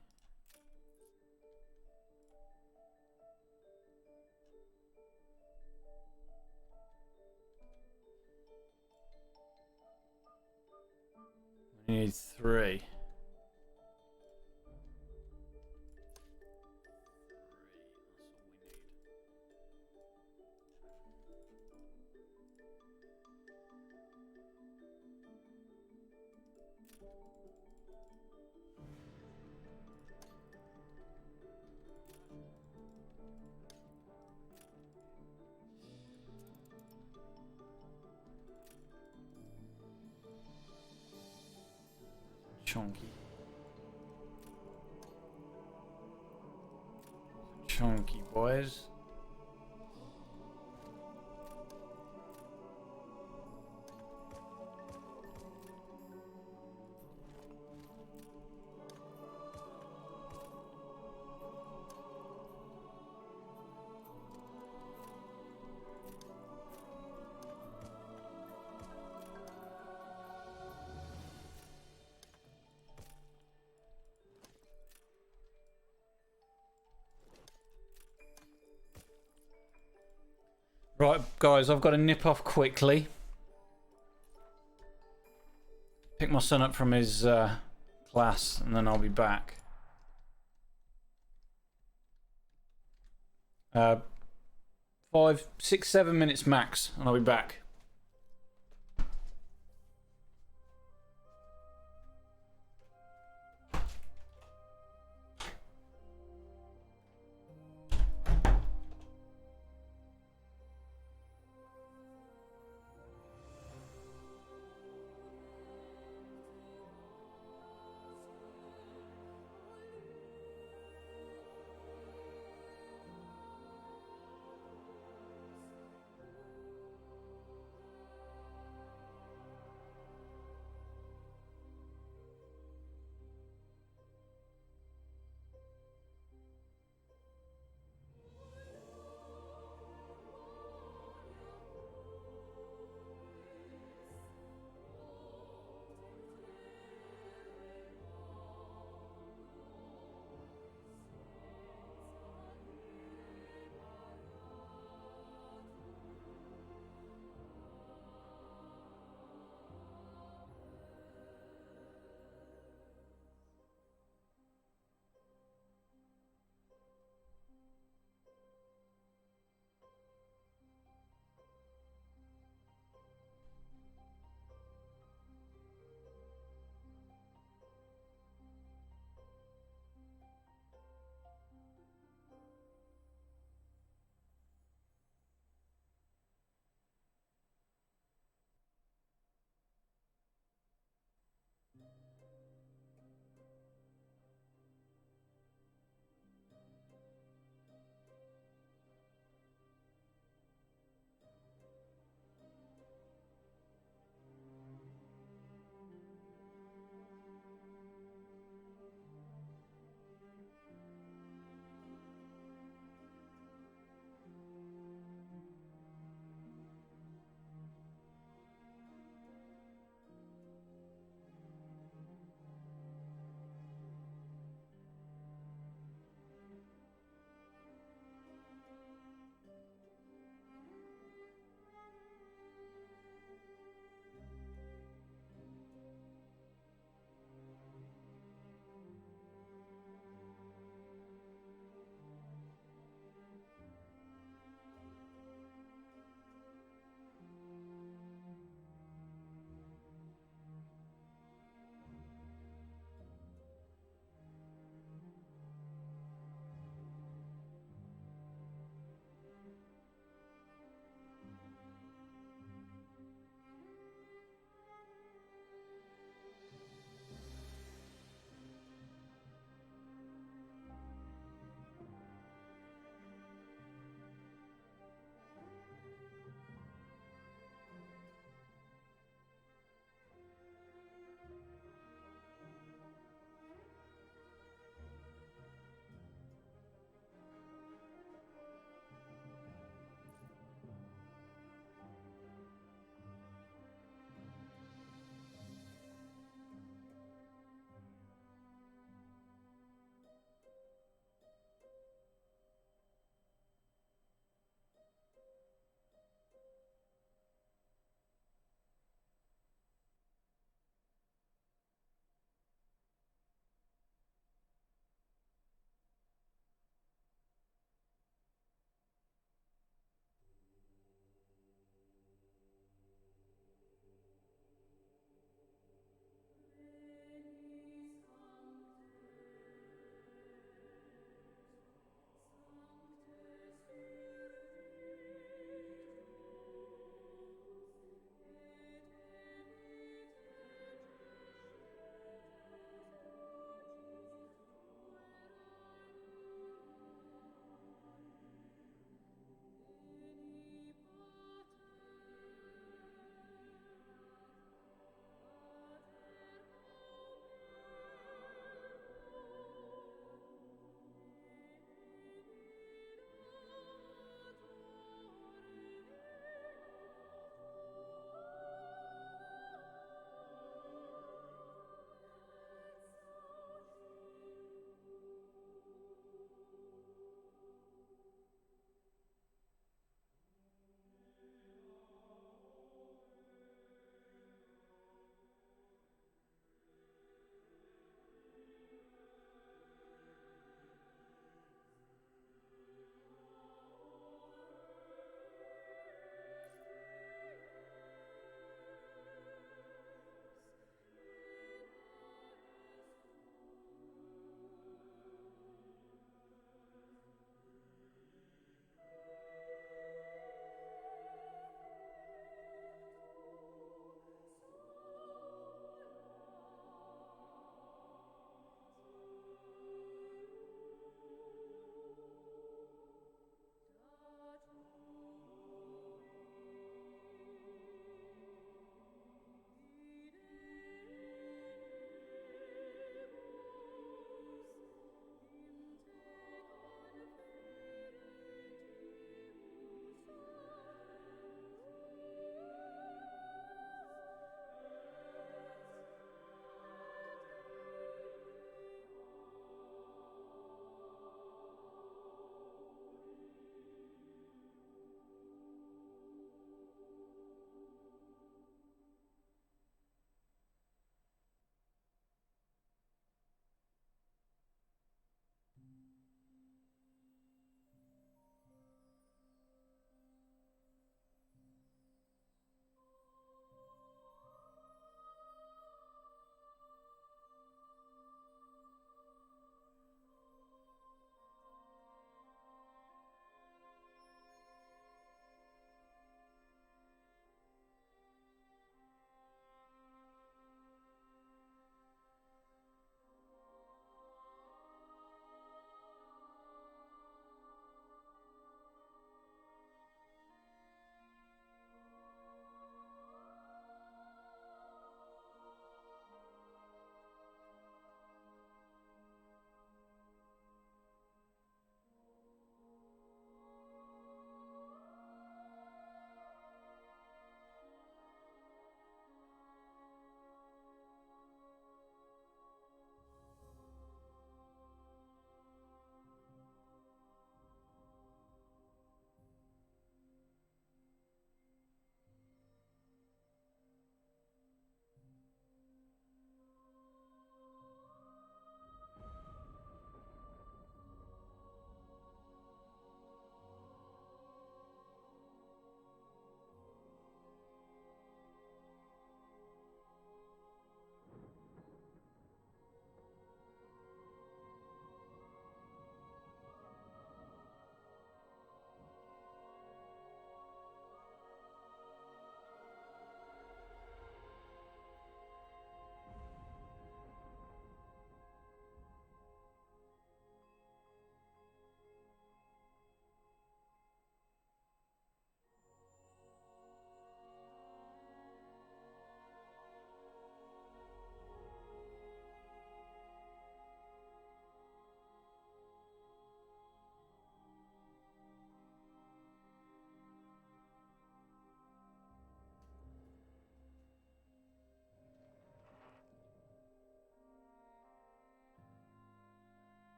S1: We need 3. Chunky. Chunky boys. Right, guys, I've got to nip off quickly. Pick my son up from his class, and then I'll be back. 5, 6, 7 minutes max, and I'll be back.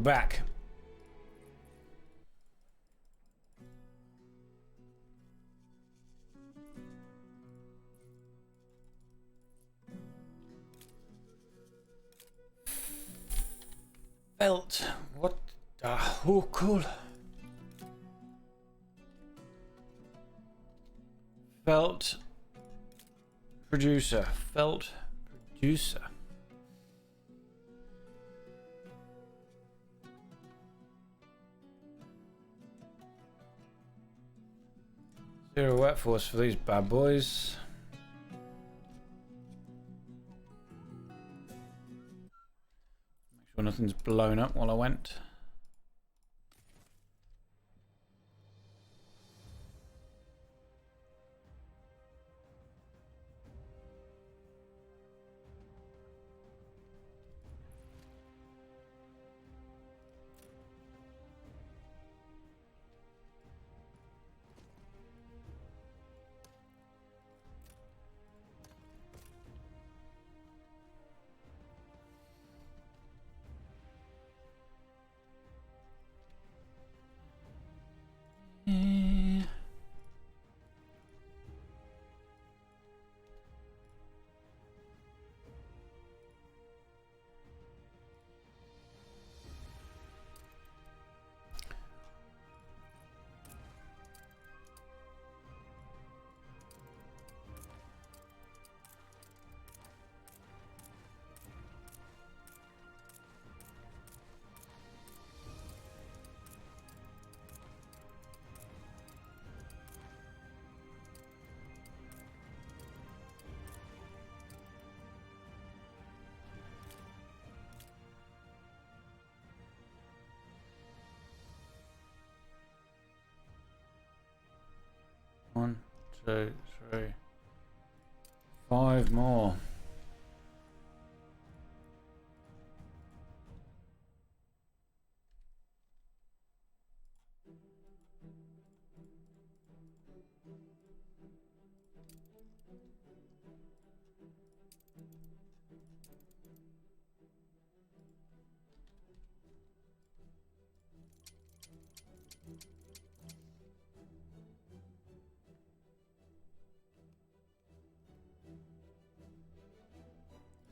S1: We're back. Felt. What the cool. Felt producer. Felt producer. Zero workforce for these bad boys. Make sure nothing's blown up while I went. Yeah. 1, 2, 3, 5 more.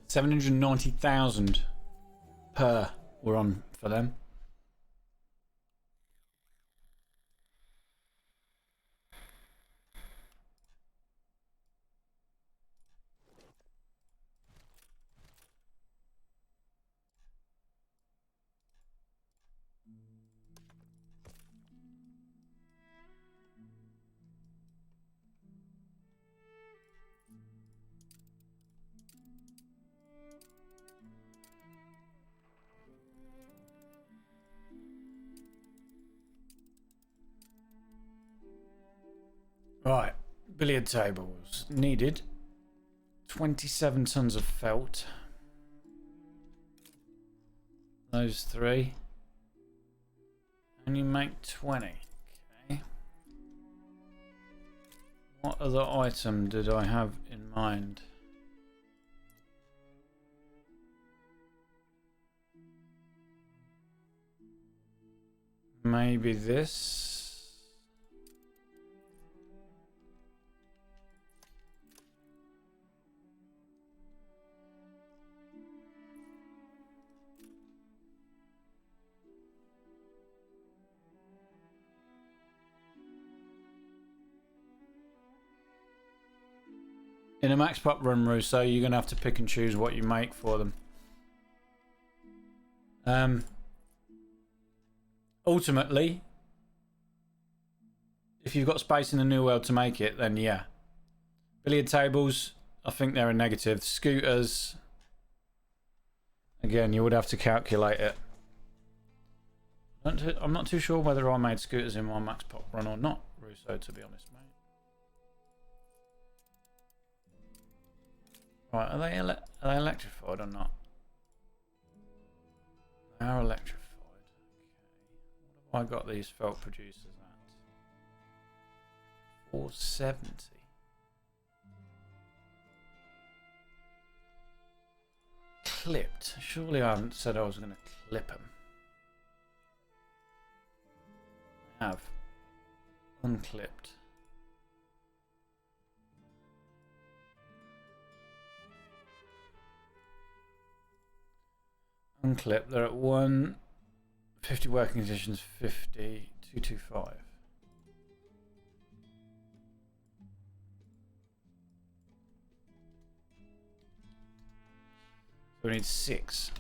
S1: $790,000 per we're on for them. Right, billiard tables needed 27 tons of felt. Those 3. And you make 20. Okay. What other item did I have in mind? Maybe this. In a max pop run, Russo, you're going to have to pick and choose what you make for them. Ultimately, if you've got space in the new world to make it, then yeah. Billiard tables, I think they're a negative. Scooters, again, you would have to calculate it. I'm not too sure whether I made scooters in my max pop run or not, Russo, to be honest, mate. Right, are they electrified or not? They are electrified. Okay. What have I got these felt producers at? 470. Clipped. Surely I haven't said I was going to clip them. have unclipped. Unclipped, they're at 150 working conditions, 50, 225. So we need 6.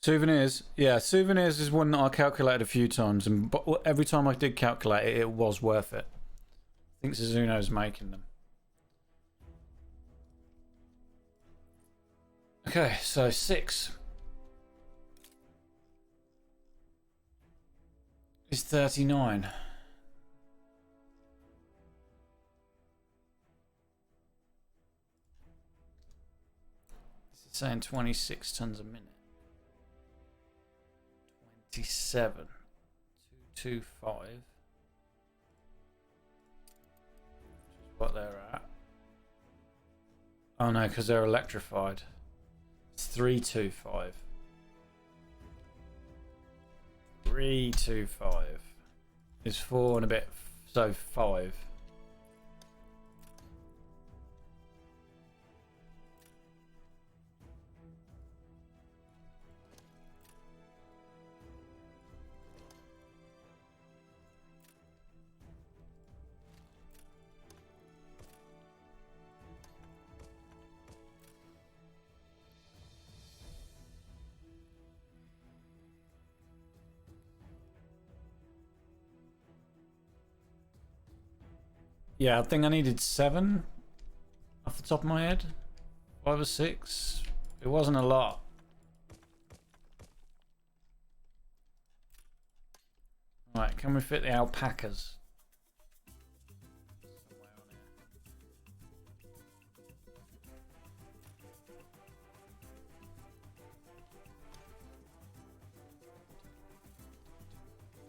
S1: Souvenirs, yeah, souvenirs is one that I calculated a few times, and every time I did calculate it, it was worth it. I think Suzuno's making them. Okay, so 6 is 39. This is saying 26 tons a minute. 27. 225. Which is what they're at. Oh no, because they're electrified. It's 325. 325 is 4 and a bit, so 5. Yeah, I think I needed 7 off the top of my head. 5 or 6. It wasn't a lot. Right, can we fit the alpacas?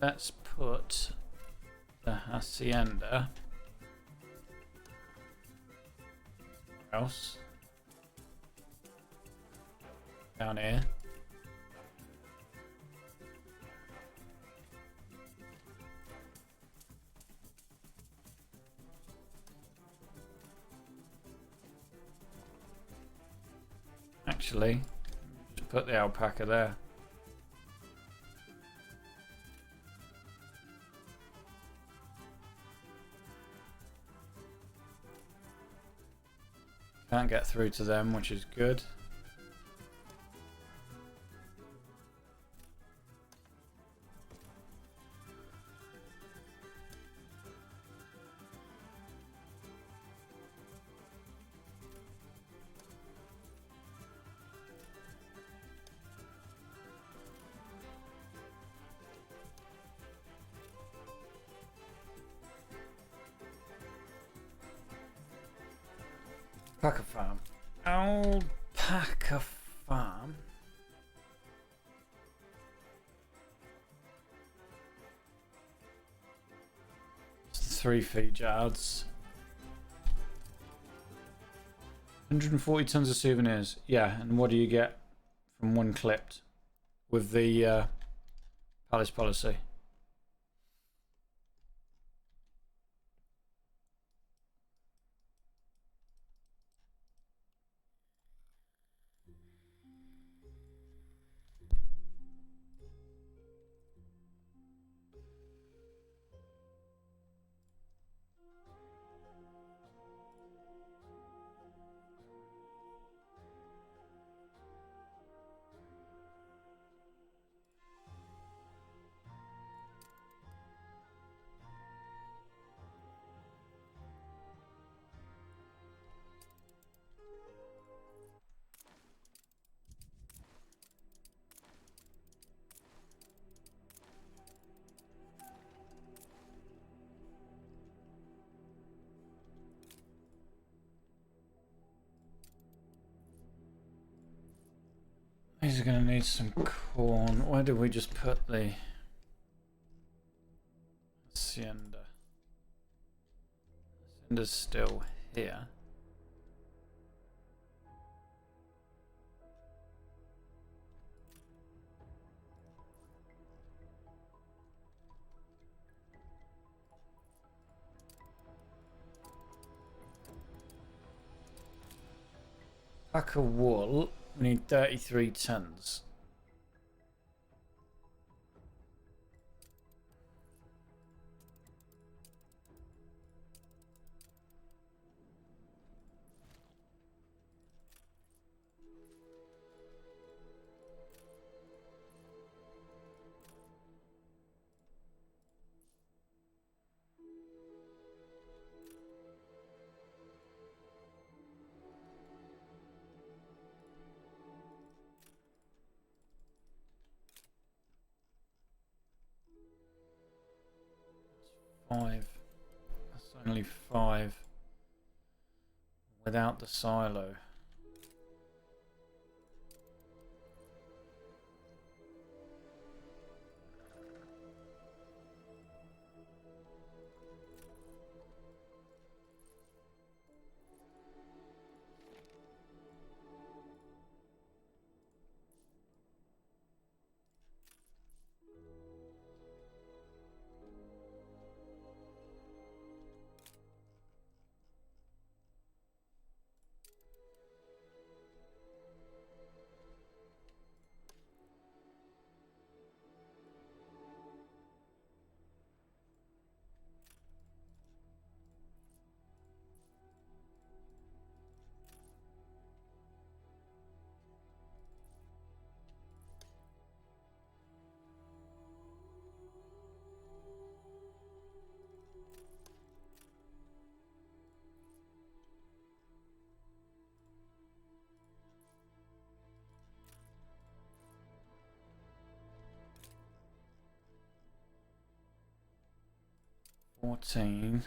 S1: Let's put the hacienda else down here. Actually, just put the alpaca there. Can't get through to them, which is good. Alpaca farm. Alpaca farm. It's 3 feed yards. 140 tons of souvenirs. Yeah, and what do you get from one clipped with the palace policy? These are going to need some corn. Where did we just put the hacienda? Hacienda's still here. Pack of wool. We need 33 tons. Five. That's only 5 without the silo. $14.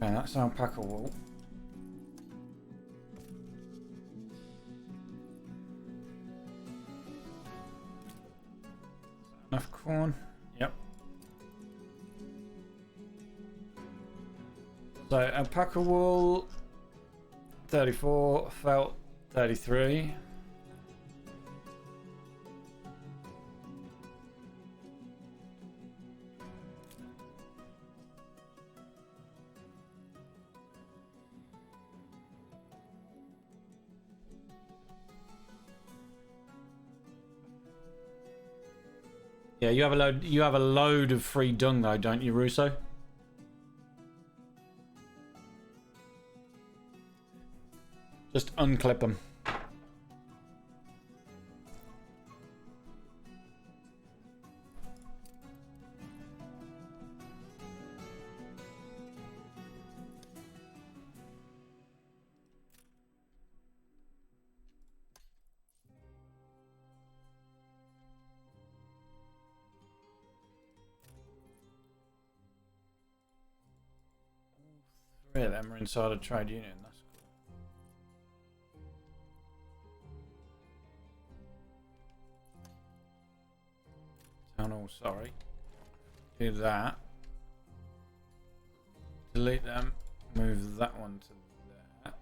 S1: Okay, that's our pack of wool. Enough corn? Yep. So a pack of wool, 34, felt 33. Yeah, you have a load of free dung though, don't you, Russo? Just unclip them. Three of them are inside a trade union. That's cool. Town hall, sorry. Do that. Delete them. Move that one to there.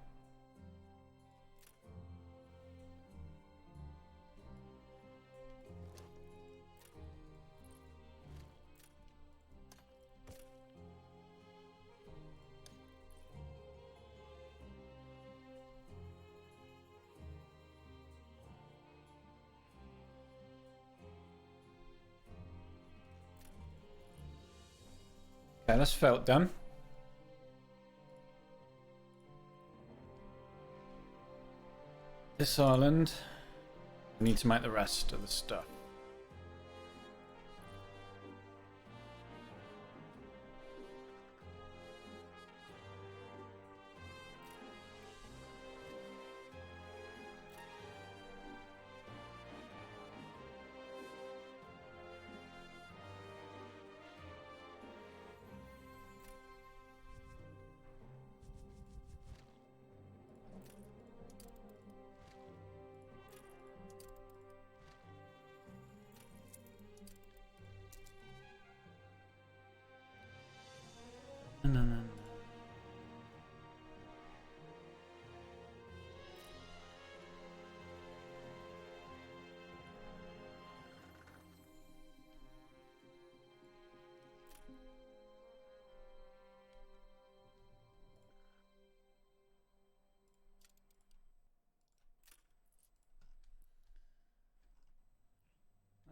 S1: Okay, that's felt done. This island, we need to make the rest of the stuff. No.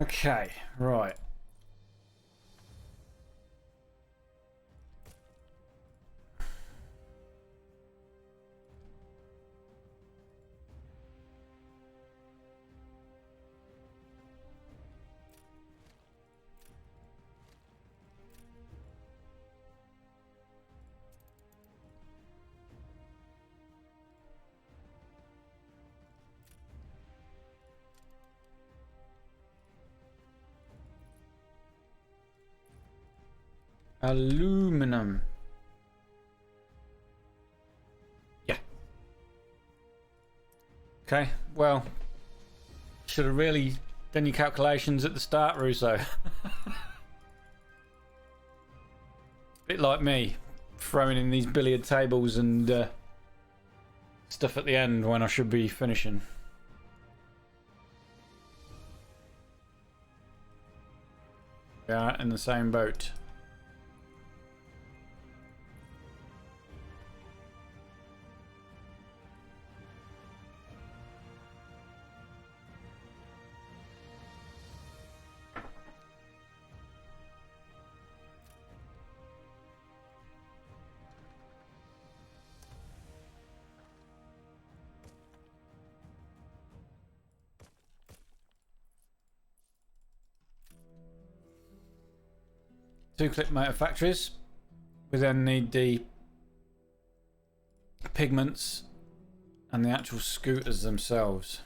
S1: Okay, right. Aluminum. Yeah. Okay, well, should have really done your calculations at the start, Russo. Bit like me, throwing in these billiard tables and stuff at the end when I should be finishing. We are in the same boat. Two clip motor factories. We then need the pigments and the actual scooters themselves.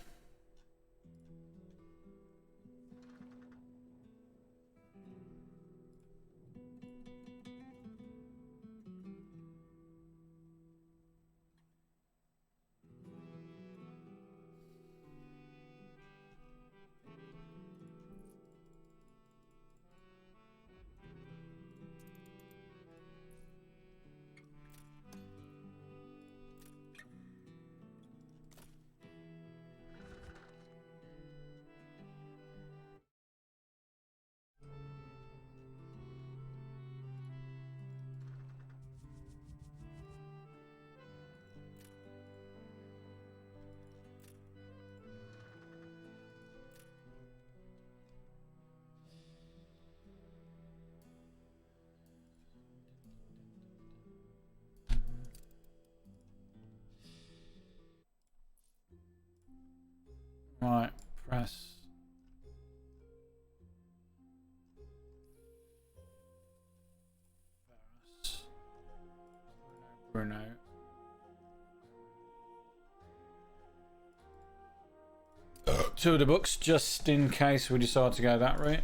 S1: Right, press. Bruno. Two of the books, just in case we decide to go that route.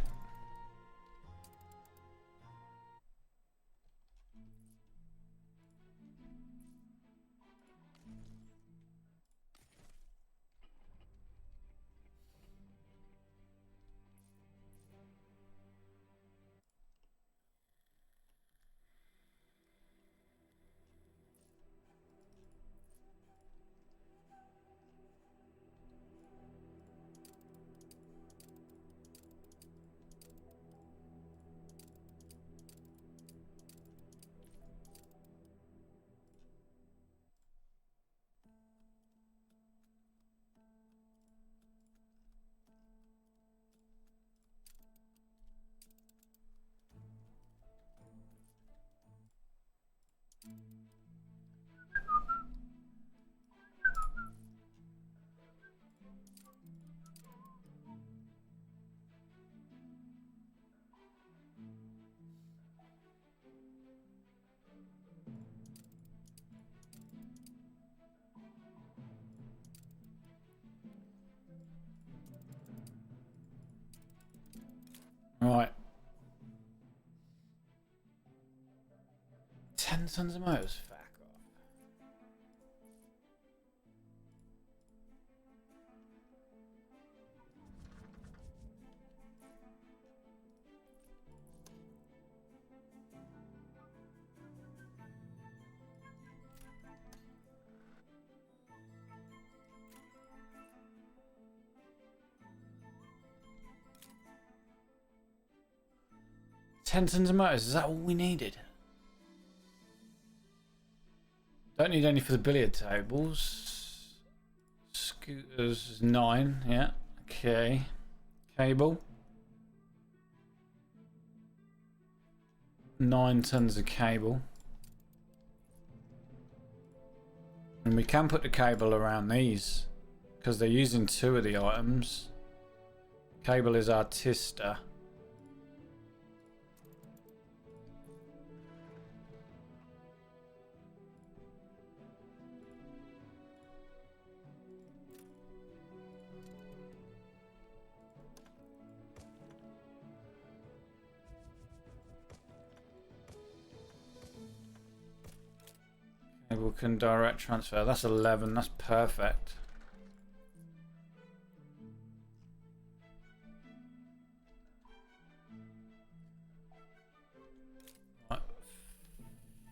S1: 10 tons of motors. Fuck off. Ten tons of motors. Is that all we needed? Don't need any for the billiard tables. Scooters 9, yeah. Okay. Cable. 9 tons of cable. And we can put the cable around these because they're using 2 of the items. Cable is artista. Cable can direct transfer. That's 11. That's perfect.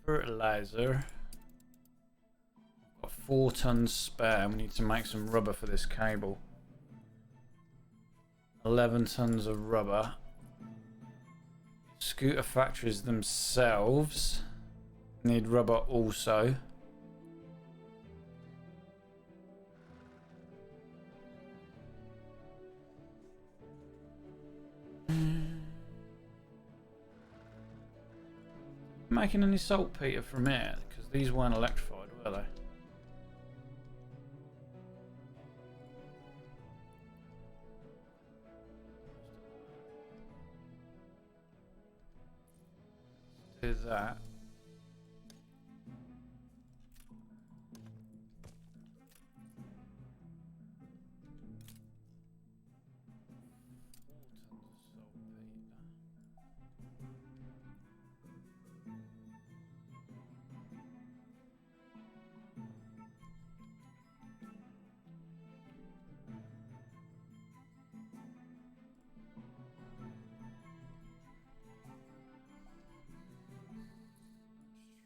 S1: Fertilizer. Got 4 tons spare. We need to make some rubber for this cable. 11 tons of rubber. Scooter factories themselves need rubber also. Making any saltpeter from here because these weren't electrified, were they? Let's do that.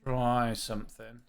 S1: Try something.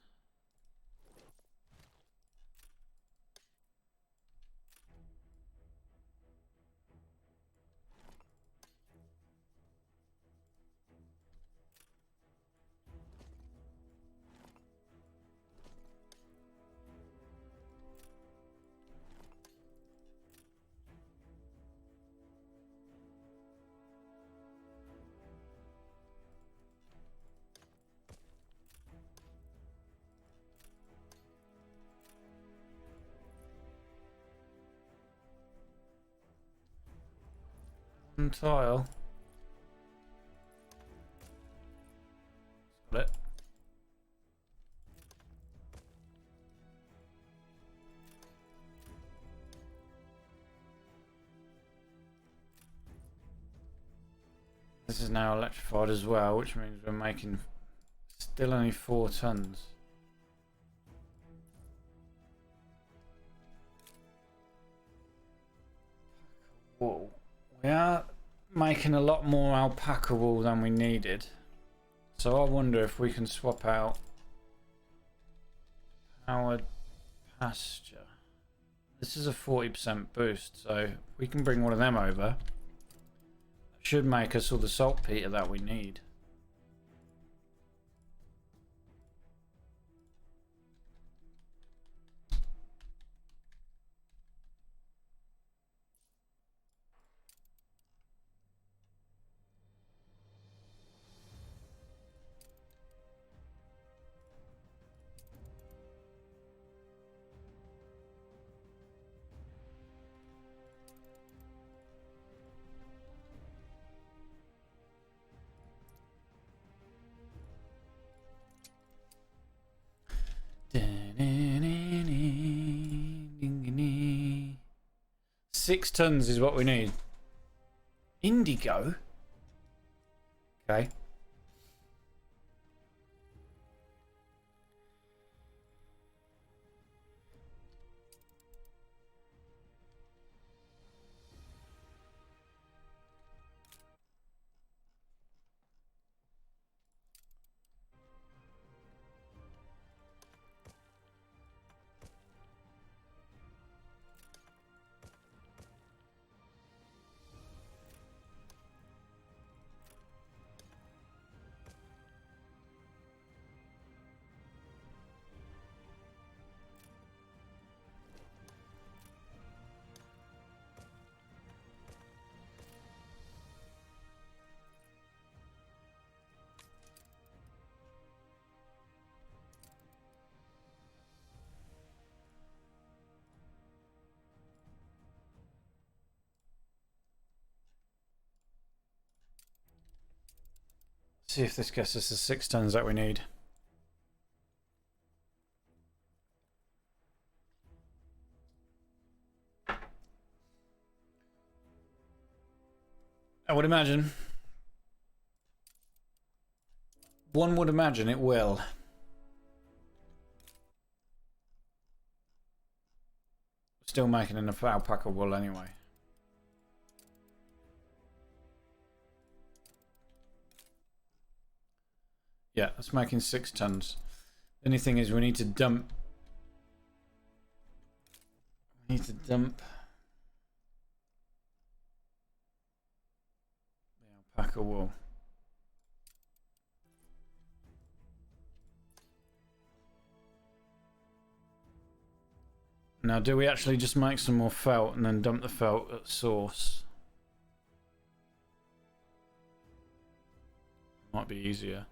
S1: Tile. Got it. This is now electrified as well, which means we're making still only 4 tons. Whoa. We are making a lot more alpaca wool than we needed. So I wonder if we can swap out powered pasture. This is a 40% boost, so we can bring one of them over. Should make us all the saltpeter that we need. Six tons is what we need. Indigo? Okay. see if this gets us the 6 tons that we need. I would imagine. One would imagine it will. Still making enough alpaca wool anyway. Yeah, that's making 6 tons. The only thing is we need to dump. We need to dump the alpaca wool. Now, do we actually just make some more felt and then dump the felt at source? Might be easier.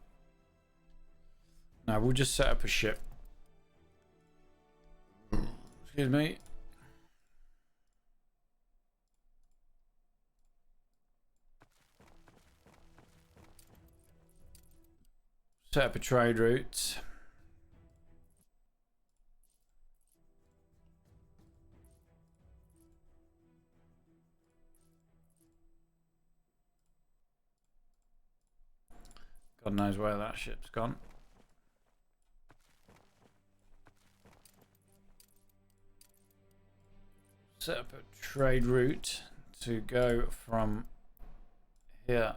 S1: No, we'll just set up a ship. Excuse me. Set up a trade route. God knows where that ship's gone. Set up a trade route to go from here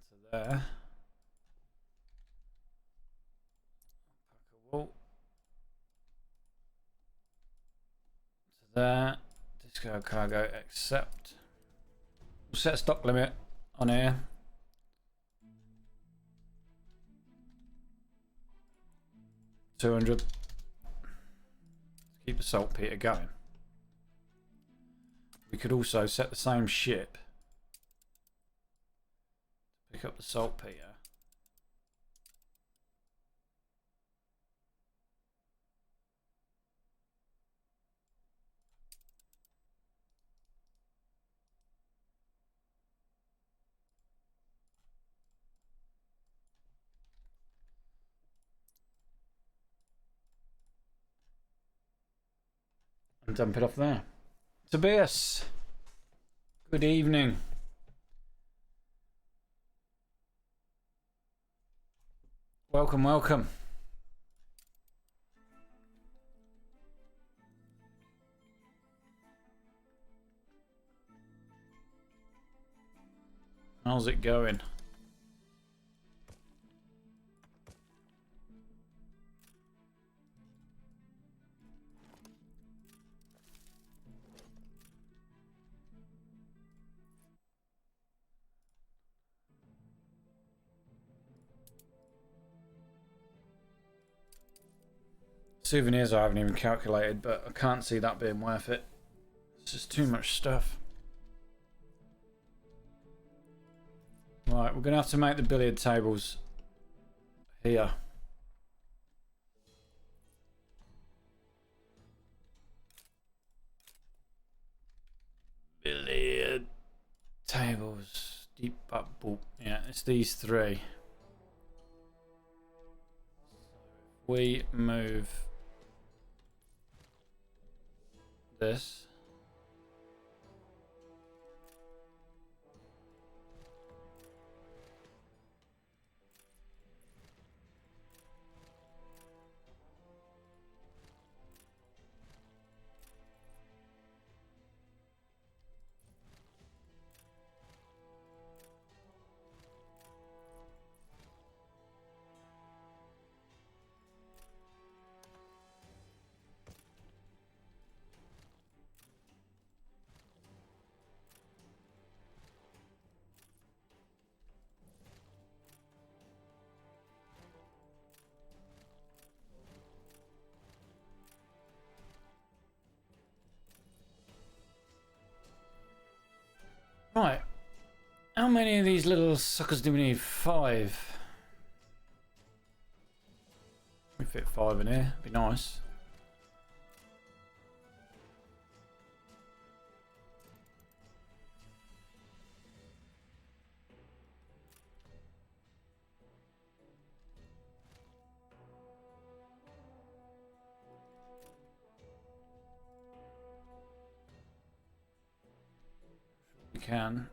S1: to there. To there. Disco cargo accept. We'll set a stock limit on here. $200. Keep the saltpeter going. We could also set the same ship to pick up the saltpeter. And dump it off there. Tobias, good evening. Welcome, welcome. How's it going? Souvenirs I haven't even calculated, but I can't see that being worth it. It's just too much stuff. Right, we're going to have to make the billiard tables here. Billiard tables. Deep up. Yeah, it's these three. We move this. Right. How many of these little suckers do we need? 5. We fit 5 in here. Be nice. can.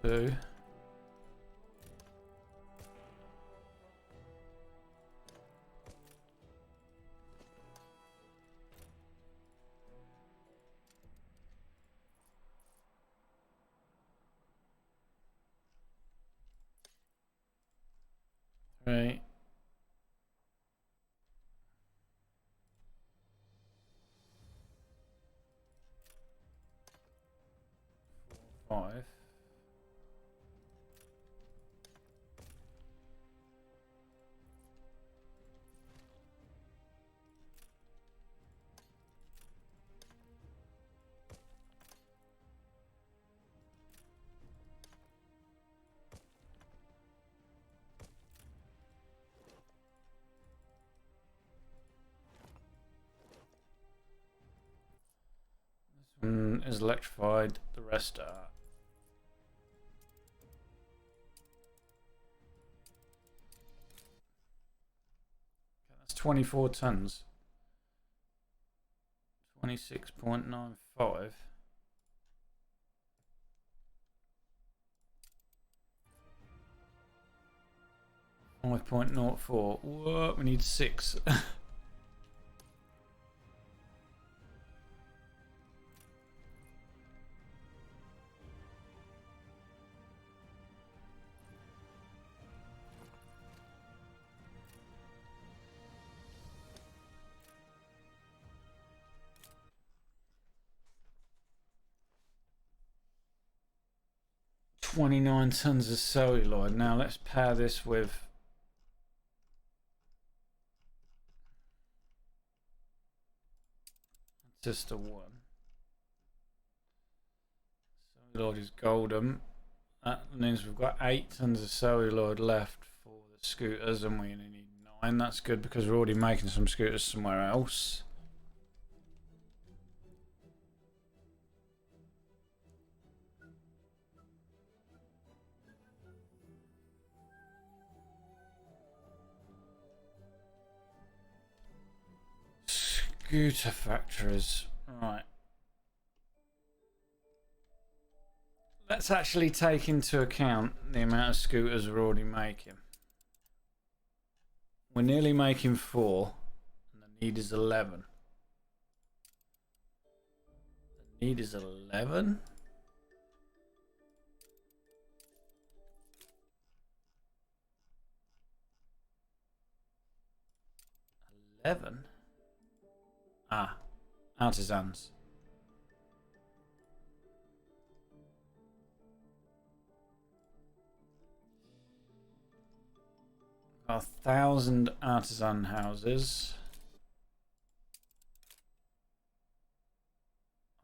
S1: 2. Three. 5. Is electrified, the rest are. Okay, that's 24 tons. 26.95. 5.04. What? We need 6. 29 tons of celluloid. Now let's pair this with just a 1. Celluloid is golden. That means we've got 8 tons of celluloid left for the scooters, and we only need 9. That's good because we're already making some scooters somewhere else. Scooter factories. Right. Let's actually take into account the amount of scooters we're already making. We're nearly making 4, and the need is 11. The need is 11? 11? Ah, artisans. 1,000 artisan houses.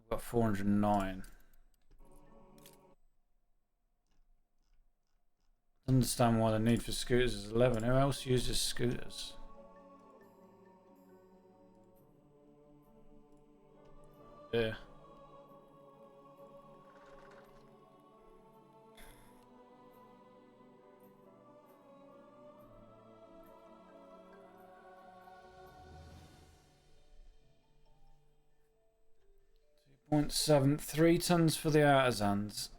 S1: I've got 409. Understand why the need for scooters is 11. Who else uses scooters? Yeah. .73 tons for the artisans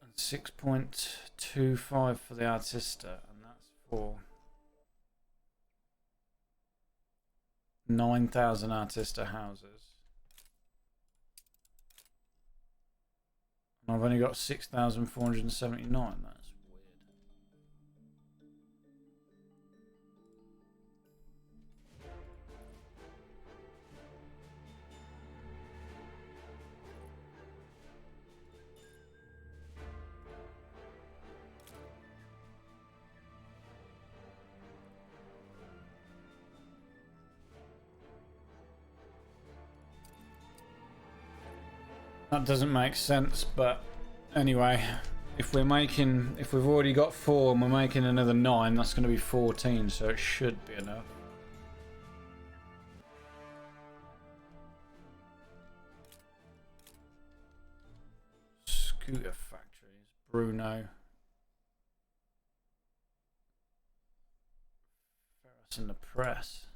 S1: and 6.25 for the artista, and that's for 9,000 artista houses. And I've only got 6,479. That's weird. That doesn't make sense, but anyway, if we've already got 4 and we're making another 9, that's going to be 14, so it should be enough. Scooter factories, Bruno. Ferris and the press.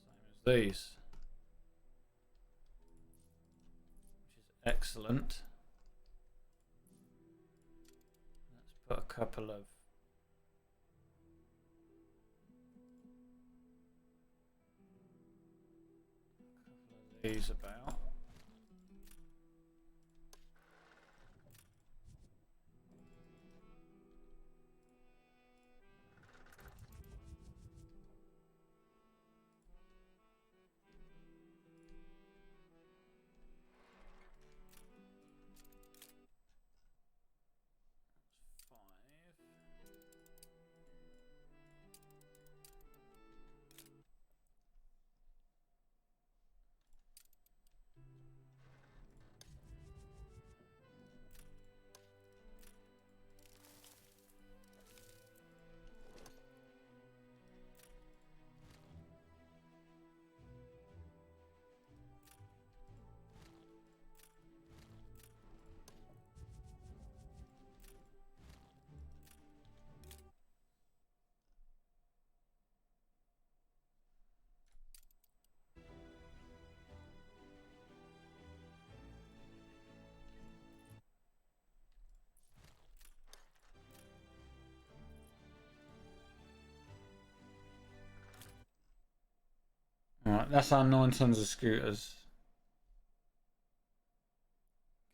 S1: Same as these. Excellent. Let's put a couple of these about. Alright, that's our 9 tons of scooters.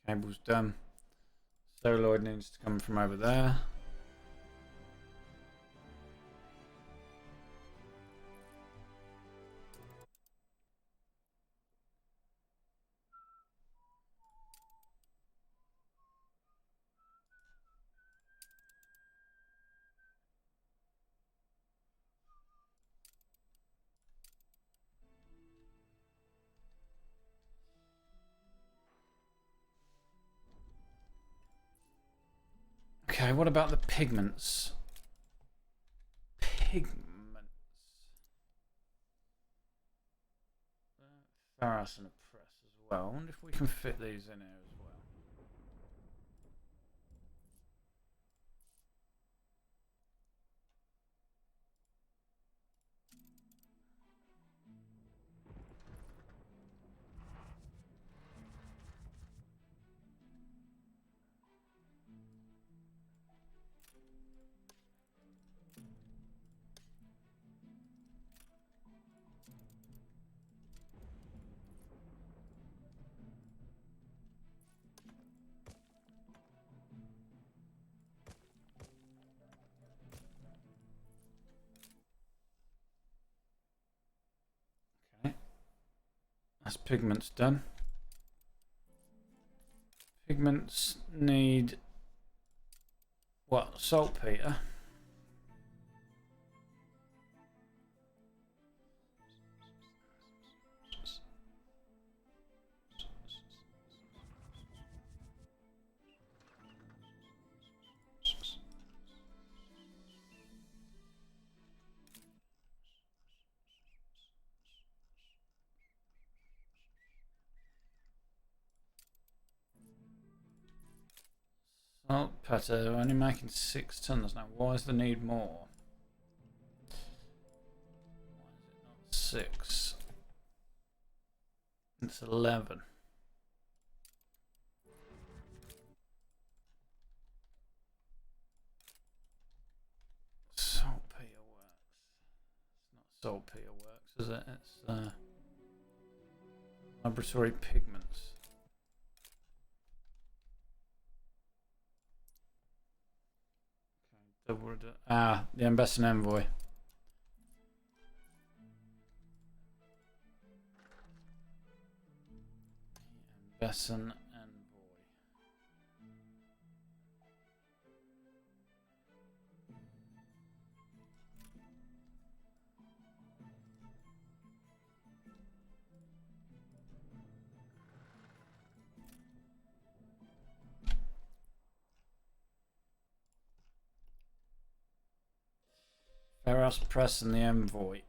S1: Cable's done. Celluloid needs to come from over there. Okay, what about the pigments? Pigments. Ferrous and a press as well. I wonder if we can fit these in here as well. That's pigments done. Pigments need what? Saltpeter. Saltpeter, we're only making 6 tons now. Why is the need more? Why is it not 6? It's 11. Saltpeter works. It's not saltpeter works, is it? It's laboratory pigments. Ah, the Ambassador Envoy. Ambassador Envoy. Ferrous Press and the Envoy.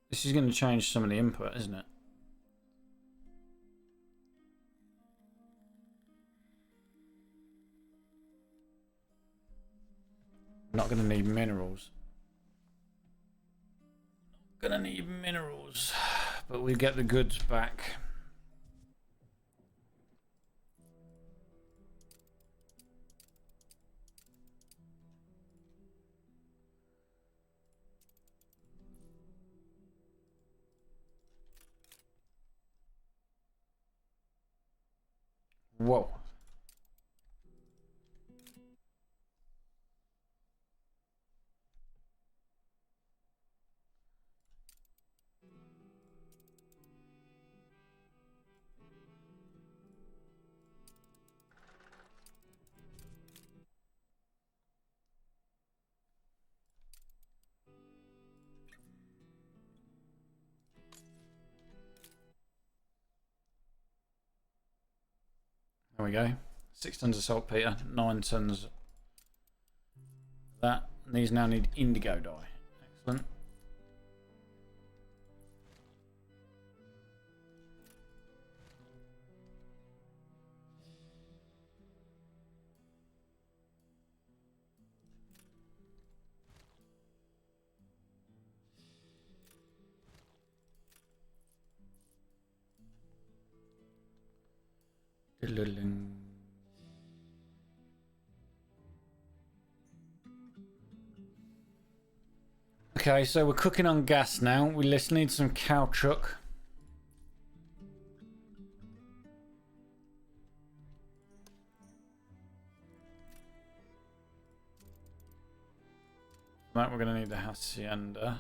S1: This is going to change some of the input, isn't it? I'm not going to need minerals. Gonna need minerals, but we get the goods back. Whoa. There we go. 6 tons of saltpeter, 9 tons of that. And these now need indigo dye. Excellent. Okay, so we're cooking on gas now. We just need some caoutchouc. For that we're going to need the hacienda.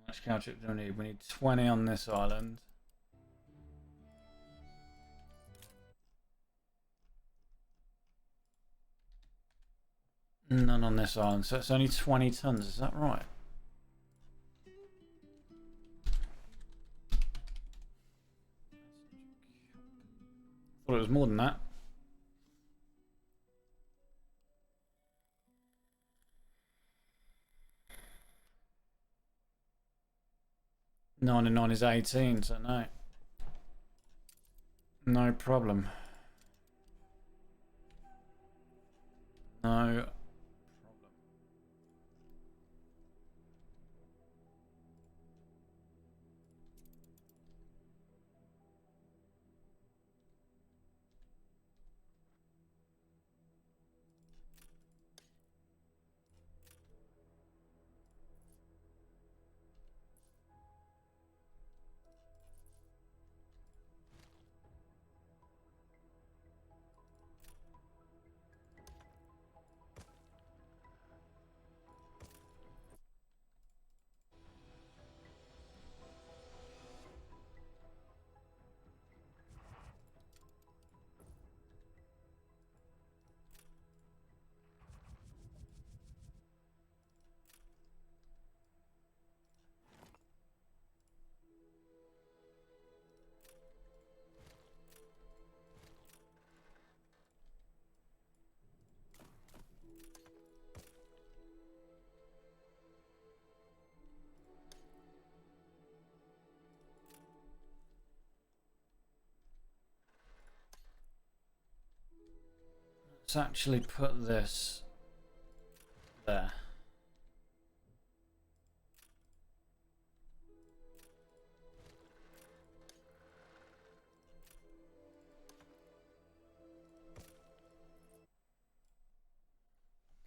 S1: How much caoutchouc do we need? We need 20 on this island. None on this island, so it's only 20 tons, is that right? Thought it was more than that. Nine and 9 is 18, so no. No problem. No. Let's actually put this there.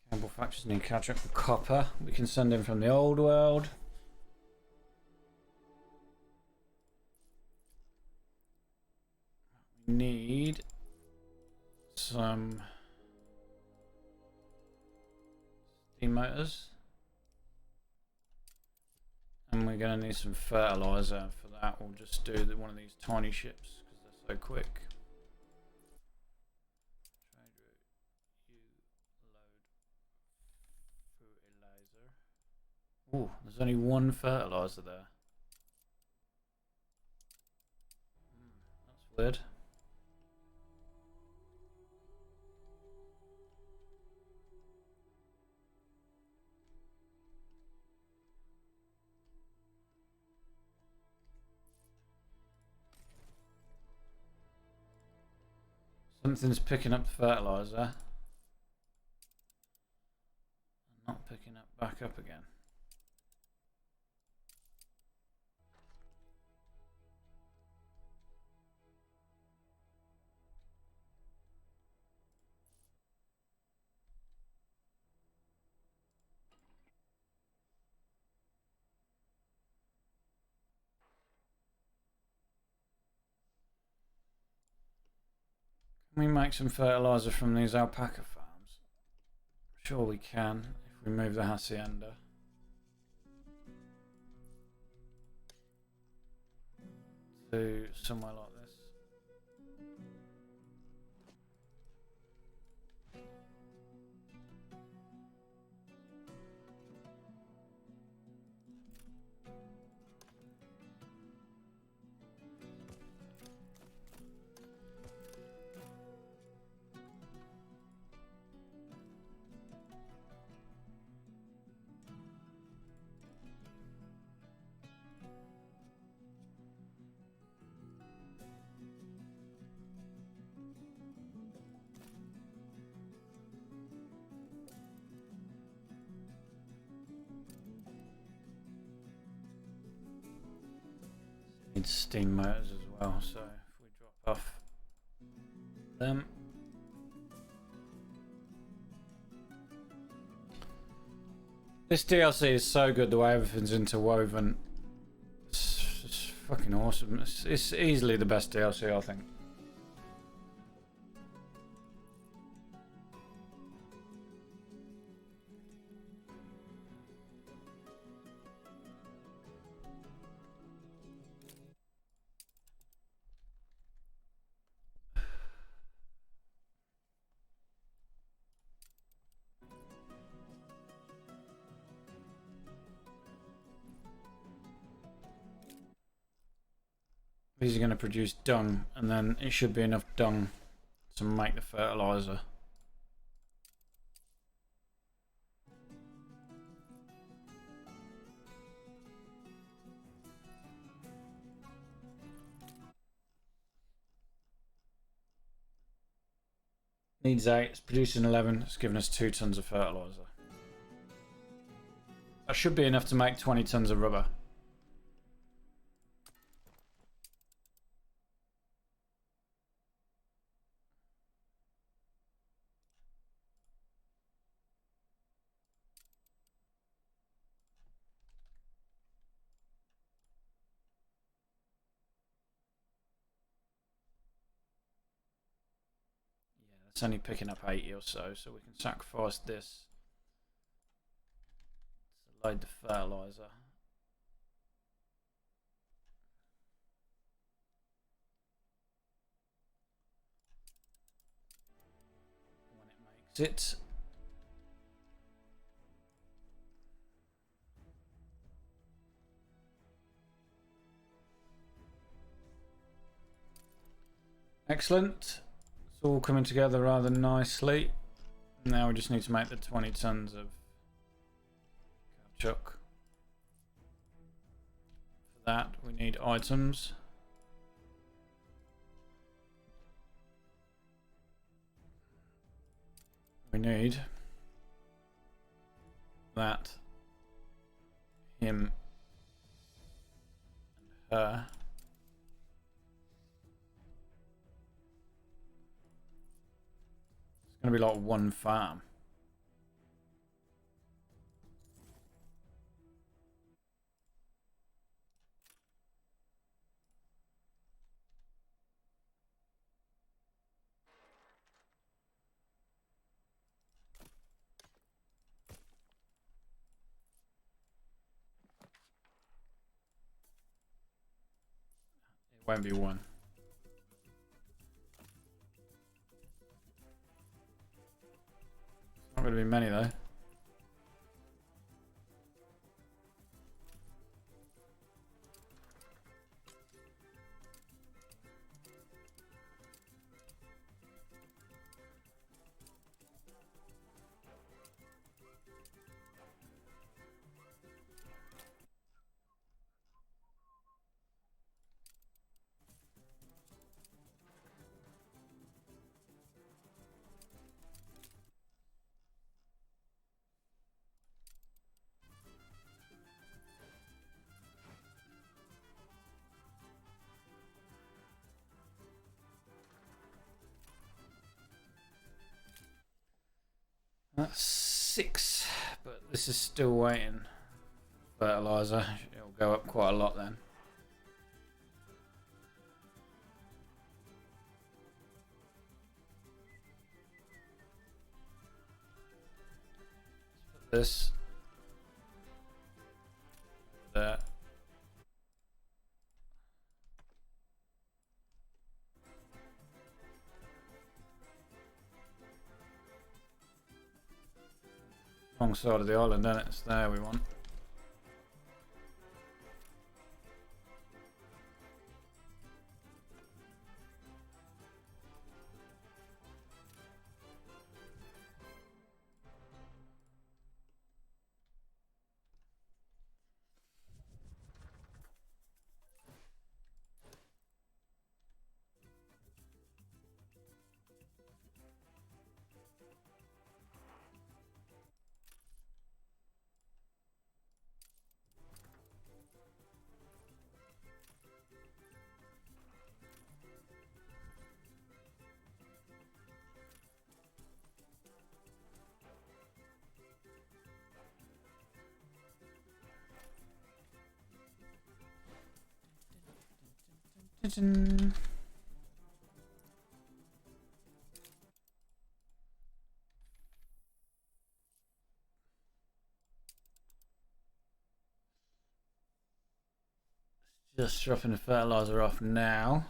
S1: Campbell factories need catch up with copper. We can send in from the old world. We need some steam motors. And we're going to need some fertilizer. For that, we'll just do one of these tiny ships because they're so quick. Ooh, there's only one fertilizer there. That's weird. I Something's picking up fertilizer. Not picking up back up again. Can we make some fertilizer from these alpaca farms? Sure we can, if we move the hacienda to somewhere like this. Need steam motors as well, so if we drop off them. This DLC is so good, the way everything's interwoven. It's fucking awesome. It's easily the best DLC, I think. These are going to produce dung, and then it should be enough dung to make the fertilizer. Needs 8, it's producing 11, it's giving us 2 tons of fertilizer. That should be enough to make 20 tons of rubber. It's only picking up 80 or so we can sacrifice this to load the fertilizer. When it makes it. Excellent. It's all coming together rather nicely. Now we just need to make the 20 tons of caoutchouc. For that we need items. We need that, him and her. It's going to be like one farm. It won't be one. Not going to be many though. That's 6, but this is still waiting. Fertilizer, it'll go up quite a lot then. Let's put this there. Wrong side of the island, then it's there we want. Just dropping the fertilizer off now.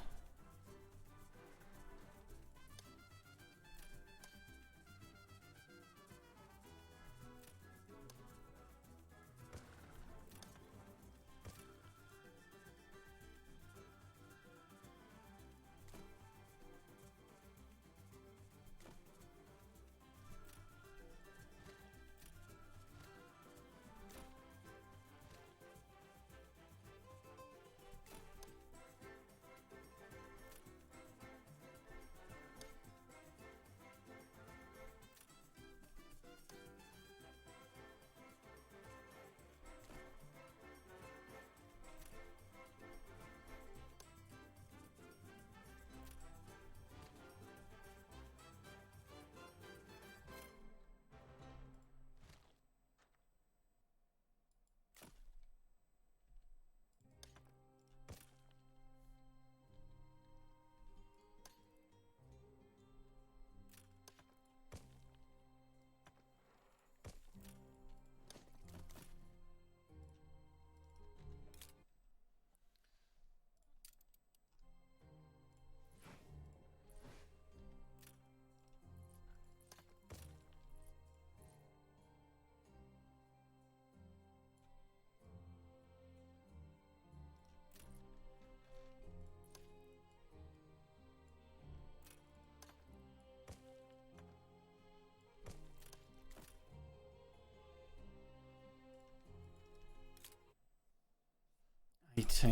S1: So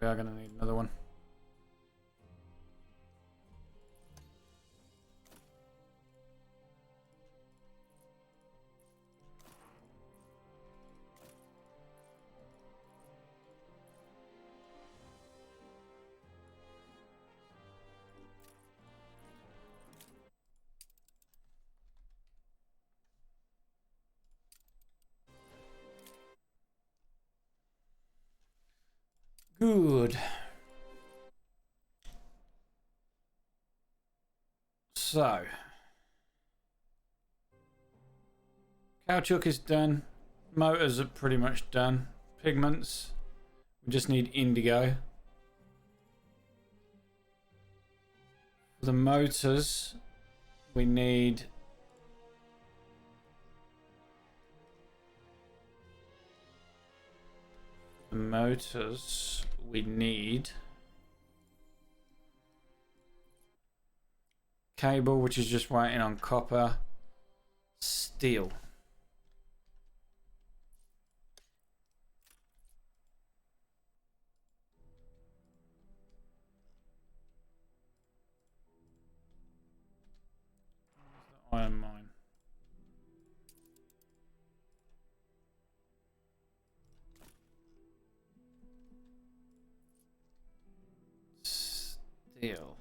S1: we are going to need another one. Good. So, caoutchouc is done. Motors are pretty much done. Pigments, we just need indigo. For the motors, we need cable, which is just waiting on copper, steel. Iron mine. Steel.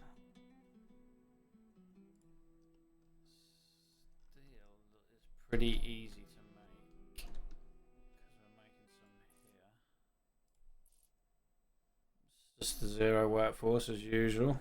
S1: pretty easy to make because we're making some here. It's just the 0 workforce as usual.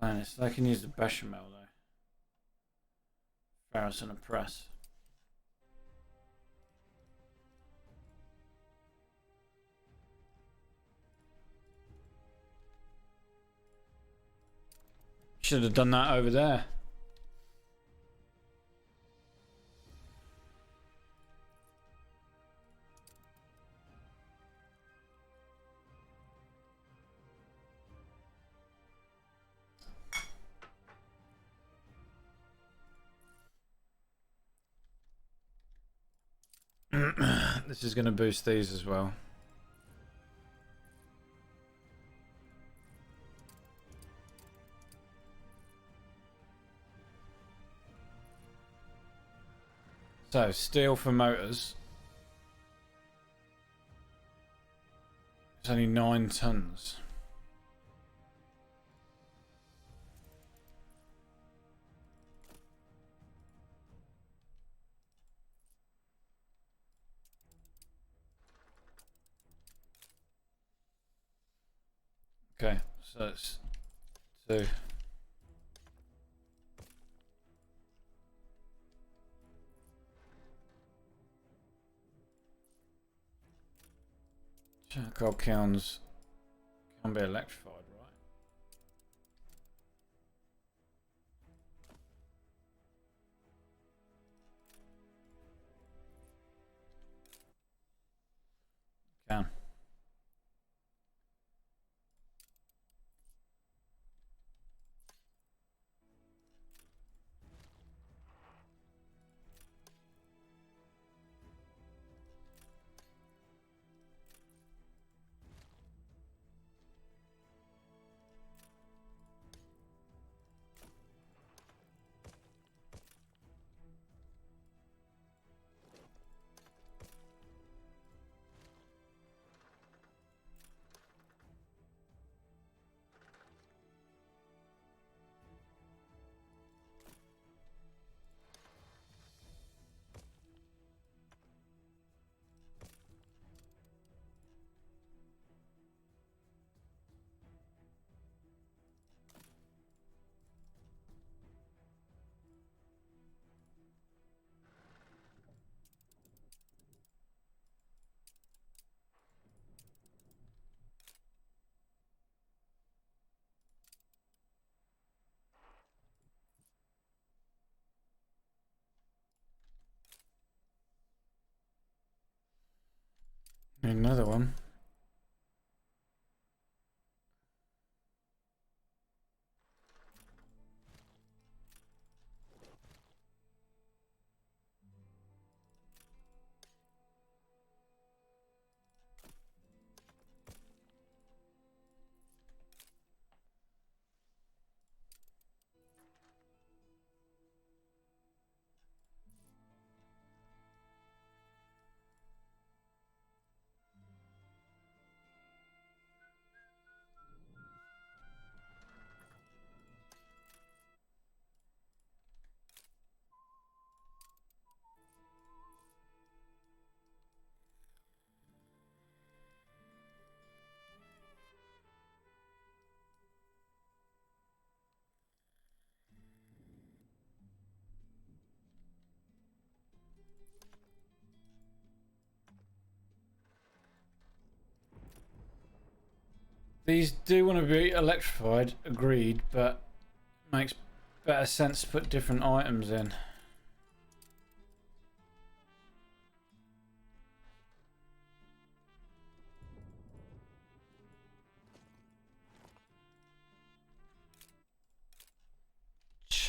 S1: Finest. I can use the bechamel though. Ferris and a press. Should have done that over there. This is going to boost these as well. So, steel for motors. It's only 9 tons. Okay, so it's 2. Charcoal kilns can be electrified, right? Can. Need another one. These do want to be electrified, agreed, but makes better sense to put different items in.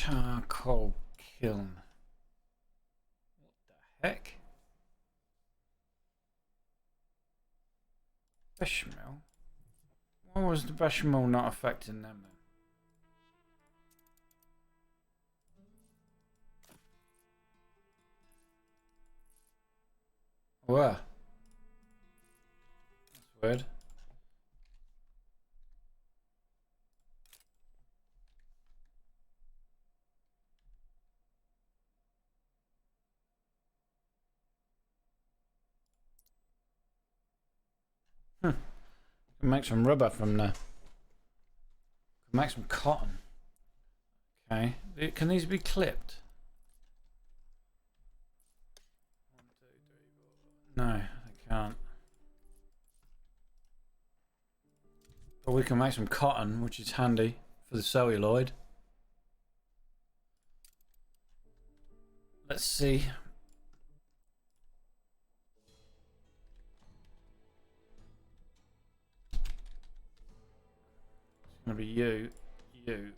S1: Charcoal kiln. What the heck? Bechamel? Why was the bechamel not affecting them then? Where? That's weird. Can make some rubber from there. Can make some cotton. Okay. Can these be clipped? 1, 2, 3, 4. No, they can't. But we can make some cotton, which is handy for the celluloid. Let's see. It's going to be you, you, and you.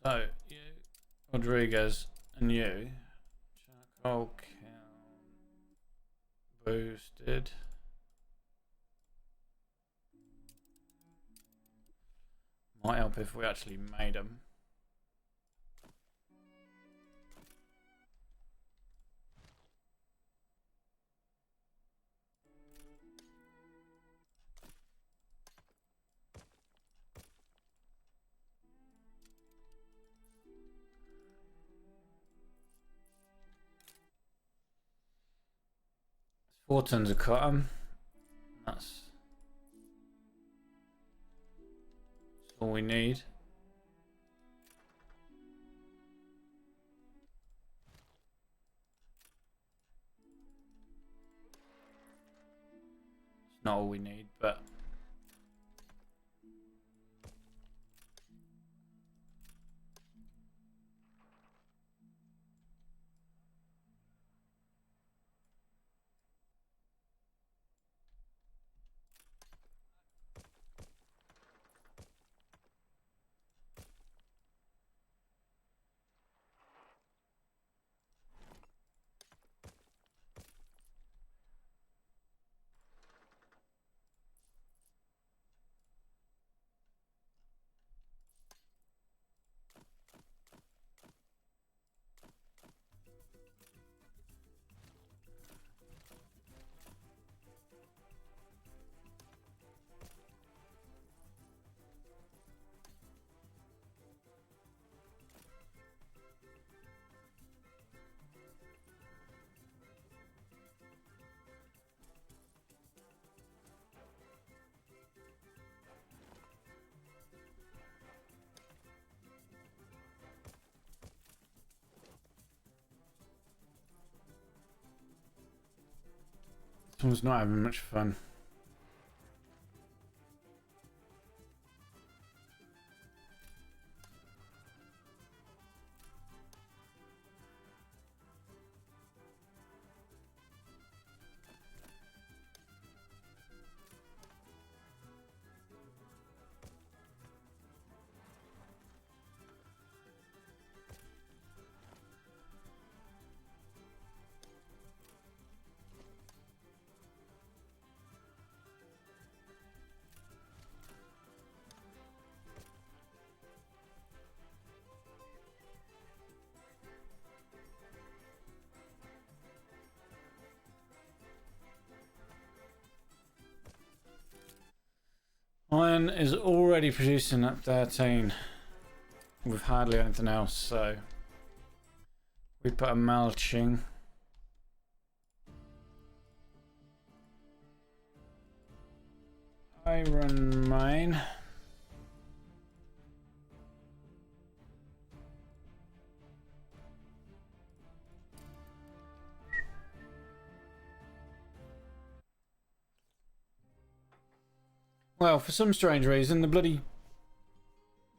S1: So, you, Rodriguez, and you. Charcoal count boosted. Might help if we actually made them. It's 4 tons of cotton. That's all we need. It's not all we need, but this one's not having much fun. Iron is already producing at 13 with hardly anything else, so we put a mulching. Iron mine. Well, for some strange reason, the bloody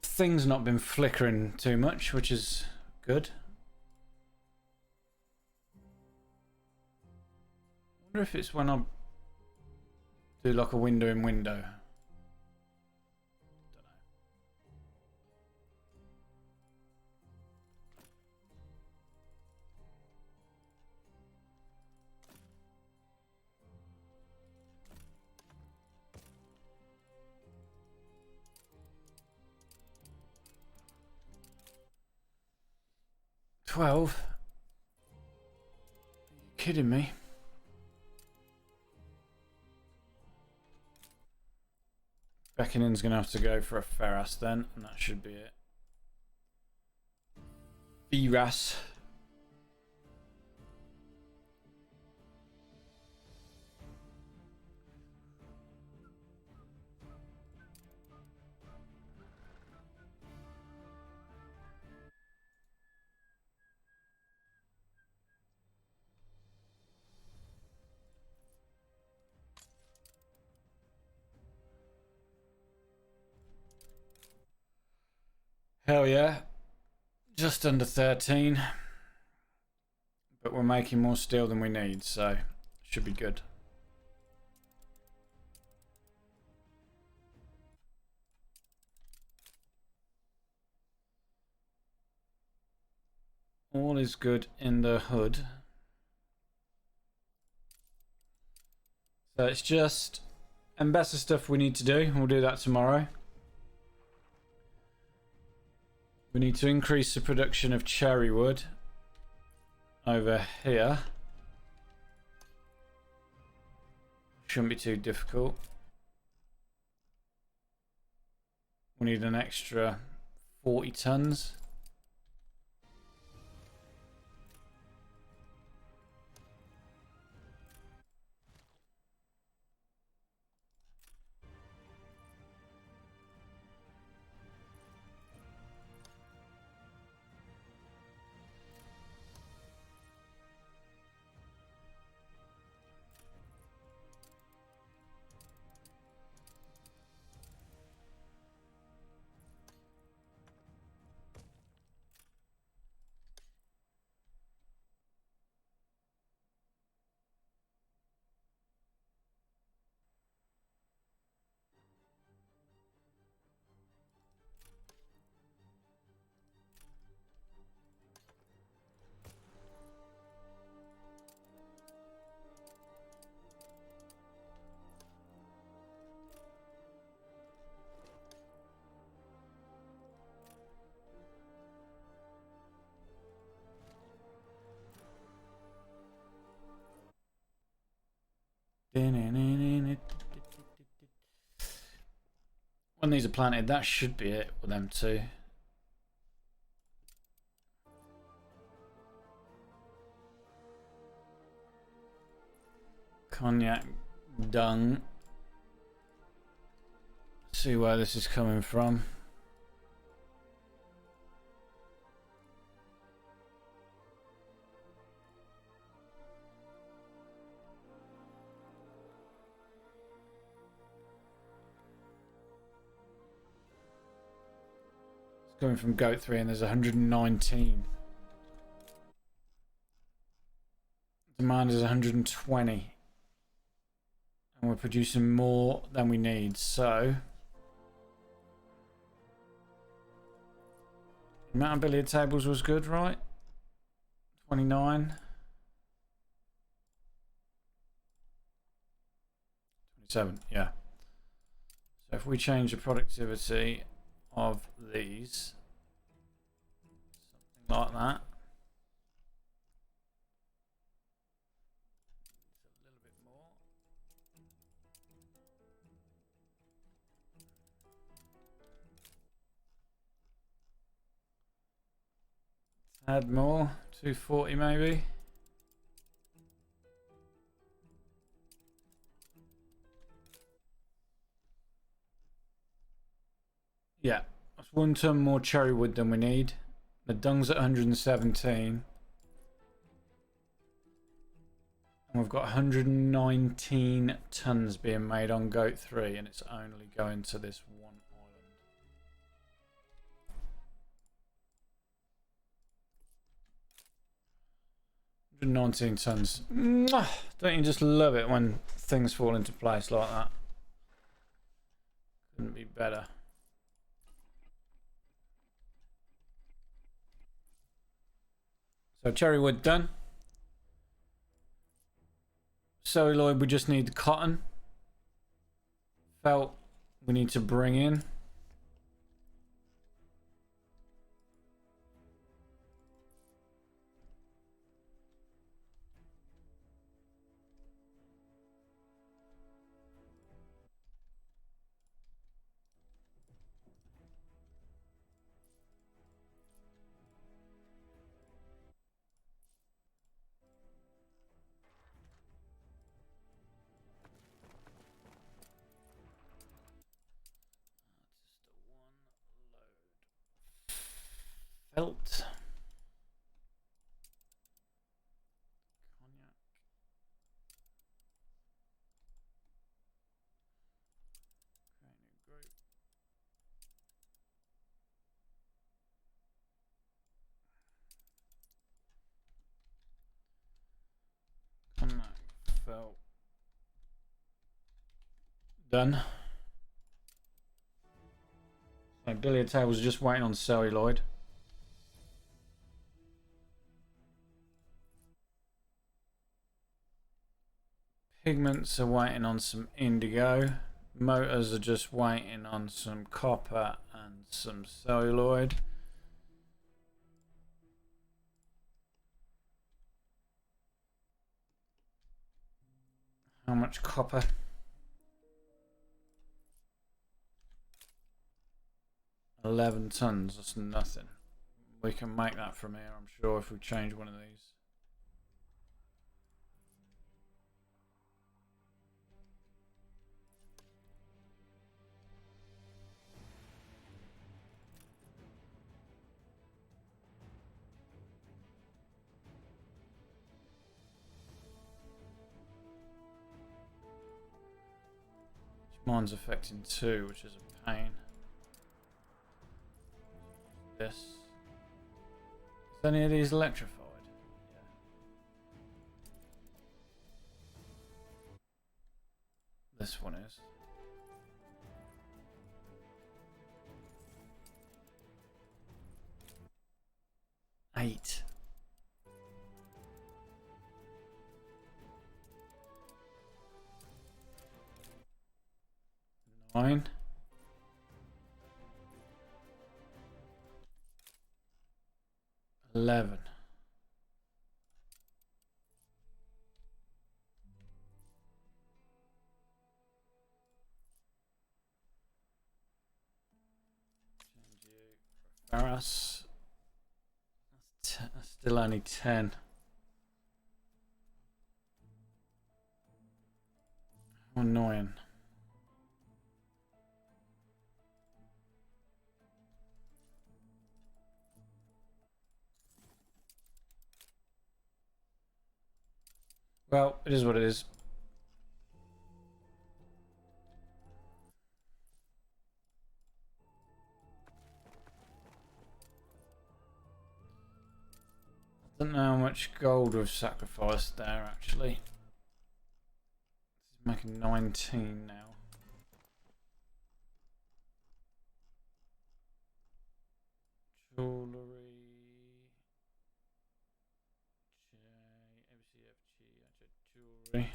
S1: thing's not been flickering too much, which is good. I wonder if it's when I do like a window in window. 12? Are you kidding me? Beckonin's going to have to go for a Ferras then, and that should be it. Ferras. Hell yeah. Just under 13. But we're making more steel than we need, so should be good. All is good in the hood. So it's just better stuff we need to do. We'll do that tomorrow. We need to increase the production of cherry wood over here. Shouldn't be too difficult. We need an extra 40 tons. When these are planted, that should be it with them two. Cognac dung. See where this is coming from. Coming from goat 3 and there's 119. Demand is 120. And we're producing more than we need, so the amount of billiard tables was good, right? 29. 27, yeah. So if we change the productivity of these, something like that. A little bit more. Add more, 240 maybe. 1 ton more cherry wood than we need. The dung's at 117. And we've got 119 tons being made on Goat 3, and it's only going to this one island. 119 tons. Mwah! Don't you just love it when things fall into place like that? Couldn't be better. So cherry wood done. Celluloid, we just need the cotton. Felt we need to bring in. Felt. Felt. Done. So billiard tables are just waiting on celluloid. Pigments are waiting on some indigo. Motors are just waiting on some copper and some celluloid. How much copper? 11 tons, that's nothing. We can make that from here, I'm sure, if we change one of these. Mine's affecting 2, which is a pain. This. Is any of these electrified? Yeah. This one is. Eight. Nine. 11. Ferrous. That's still only 10. How annoying. Well, it is what it is. I don't know how much gold we've sacrificed there, actually. This is making 19 now. Jewellery. Jewellery.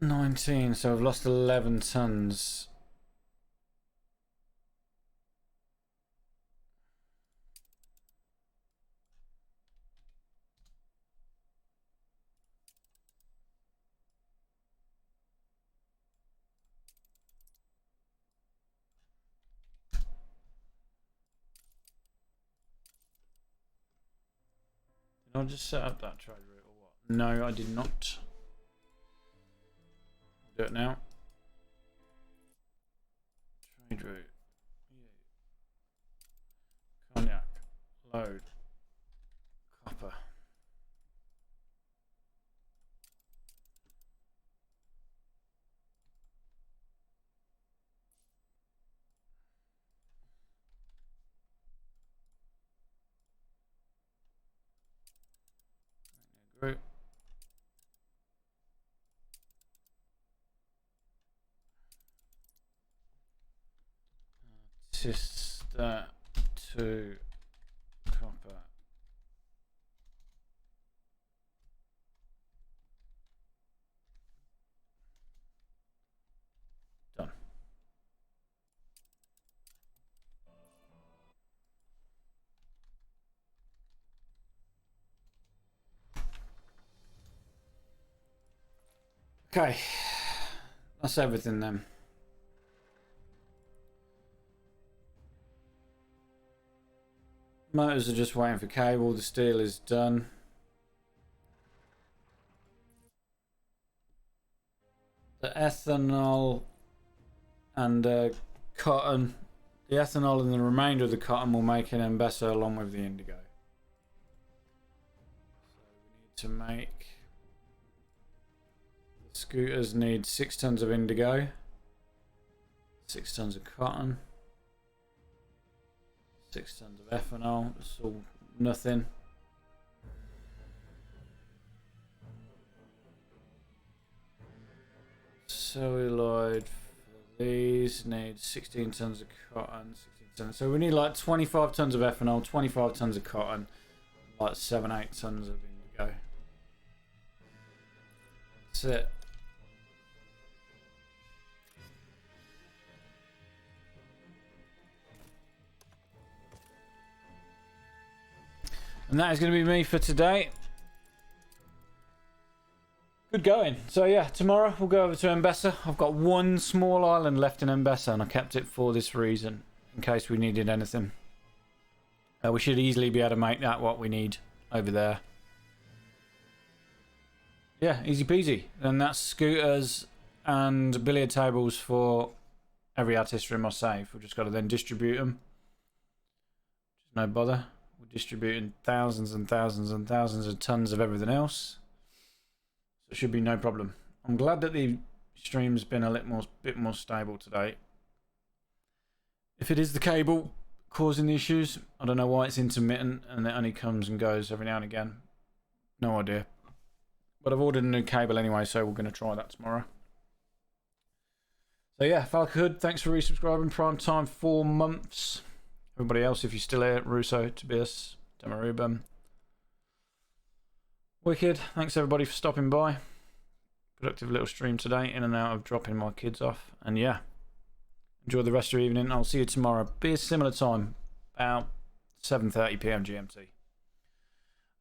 S1: 19, so I've lost 11 tons. I just set up that trade route or what? No, I did not. I'll do it now. Trade route. Cognac. Load. Copper. Group. Sister to copper. Done. Okay, that's everything then. Motors are just waiting for cable. The steel is done. The ethanol and cotton. The ethanol and the remainder of the cotton will make an Embessa along with the indigo. So we need to make... The scooters need 6 tons of indigo. 6 tons of cotton. 6 tons of ethanol. That's all nothing. Celluloid for these needs 16 tons of cotton. 16 tons. So we need like 25 tons of ethanol, 25 tons of cotton, like 7-8 tons of indigo. That's it. And that is going to be me for today. Good going. So yeah, tomorrow we'll go over to Embessa. I've got one small island left in Embessa and I kept it for this reason, in case we needed anything. We should easily be able to make that what we need over there. Yeah, easy peasy. And that's scooters and billiard tables for every artist in my save. We've just got to then distribute them. Just no bother. We're distributing thousands and thousands and thousands of tons of everything else. So it should be no problem. I'm glad that the stream's been a bit more stable today. If it is the cable causing the issues, I don't know why it's intermittent and it only comes and goes every now and again. No idea. But I've ordered a new cable anyway, so we're going to try that tomorrow. So yeah, Falkhood, thanks for resubscribing. Prime time 4 months. Everybody else, if you're still here, Russo, Tobias, Demarubum. Wicked, thanks everybody for stopping by. Productive little stream today, in and out of dropping my kids off. And yeah, enjoy the rest of your evening. I'll see you tomorrow. Be a similar time, about 7:30 PM GMT.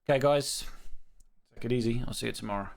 S1: Okay guys, take it easy. I'll see you tomorrow.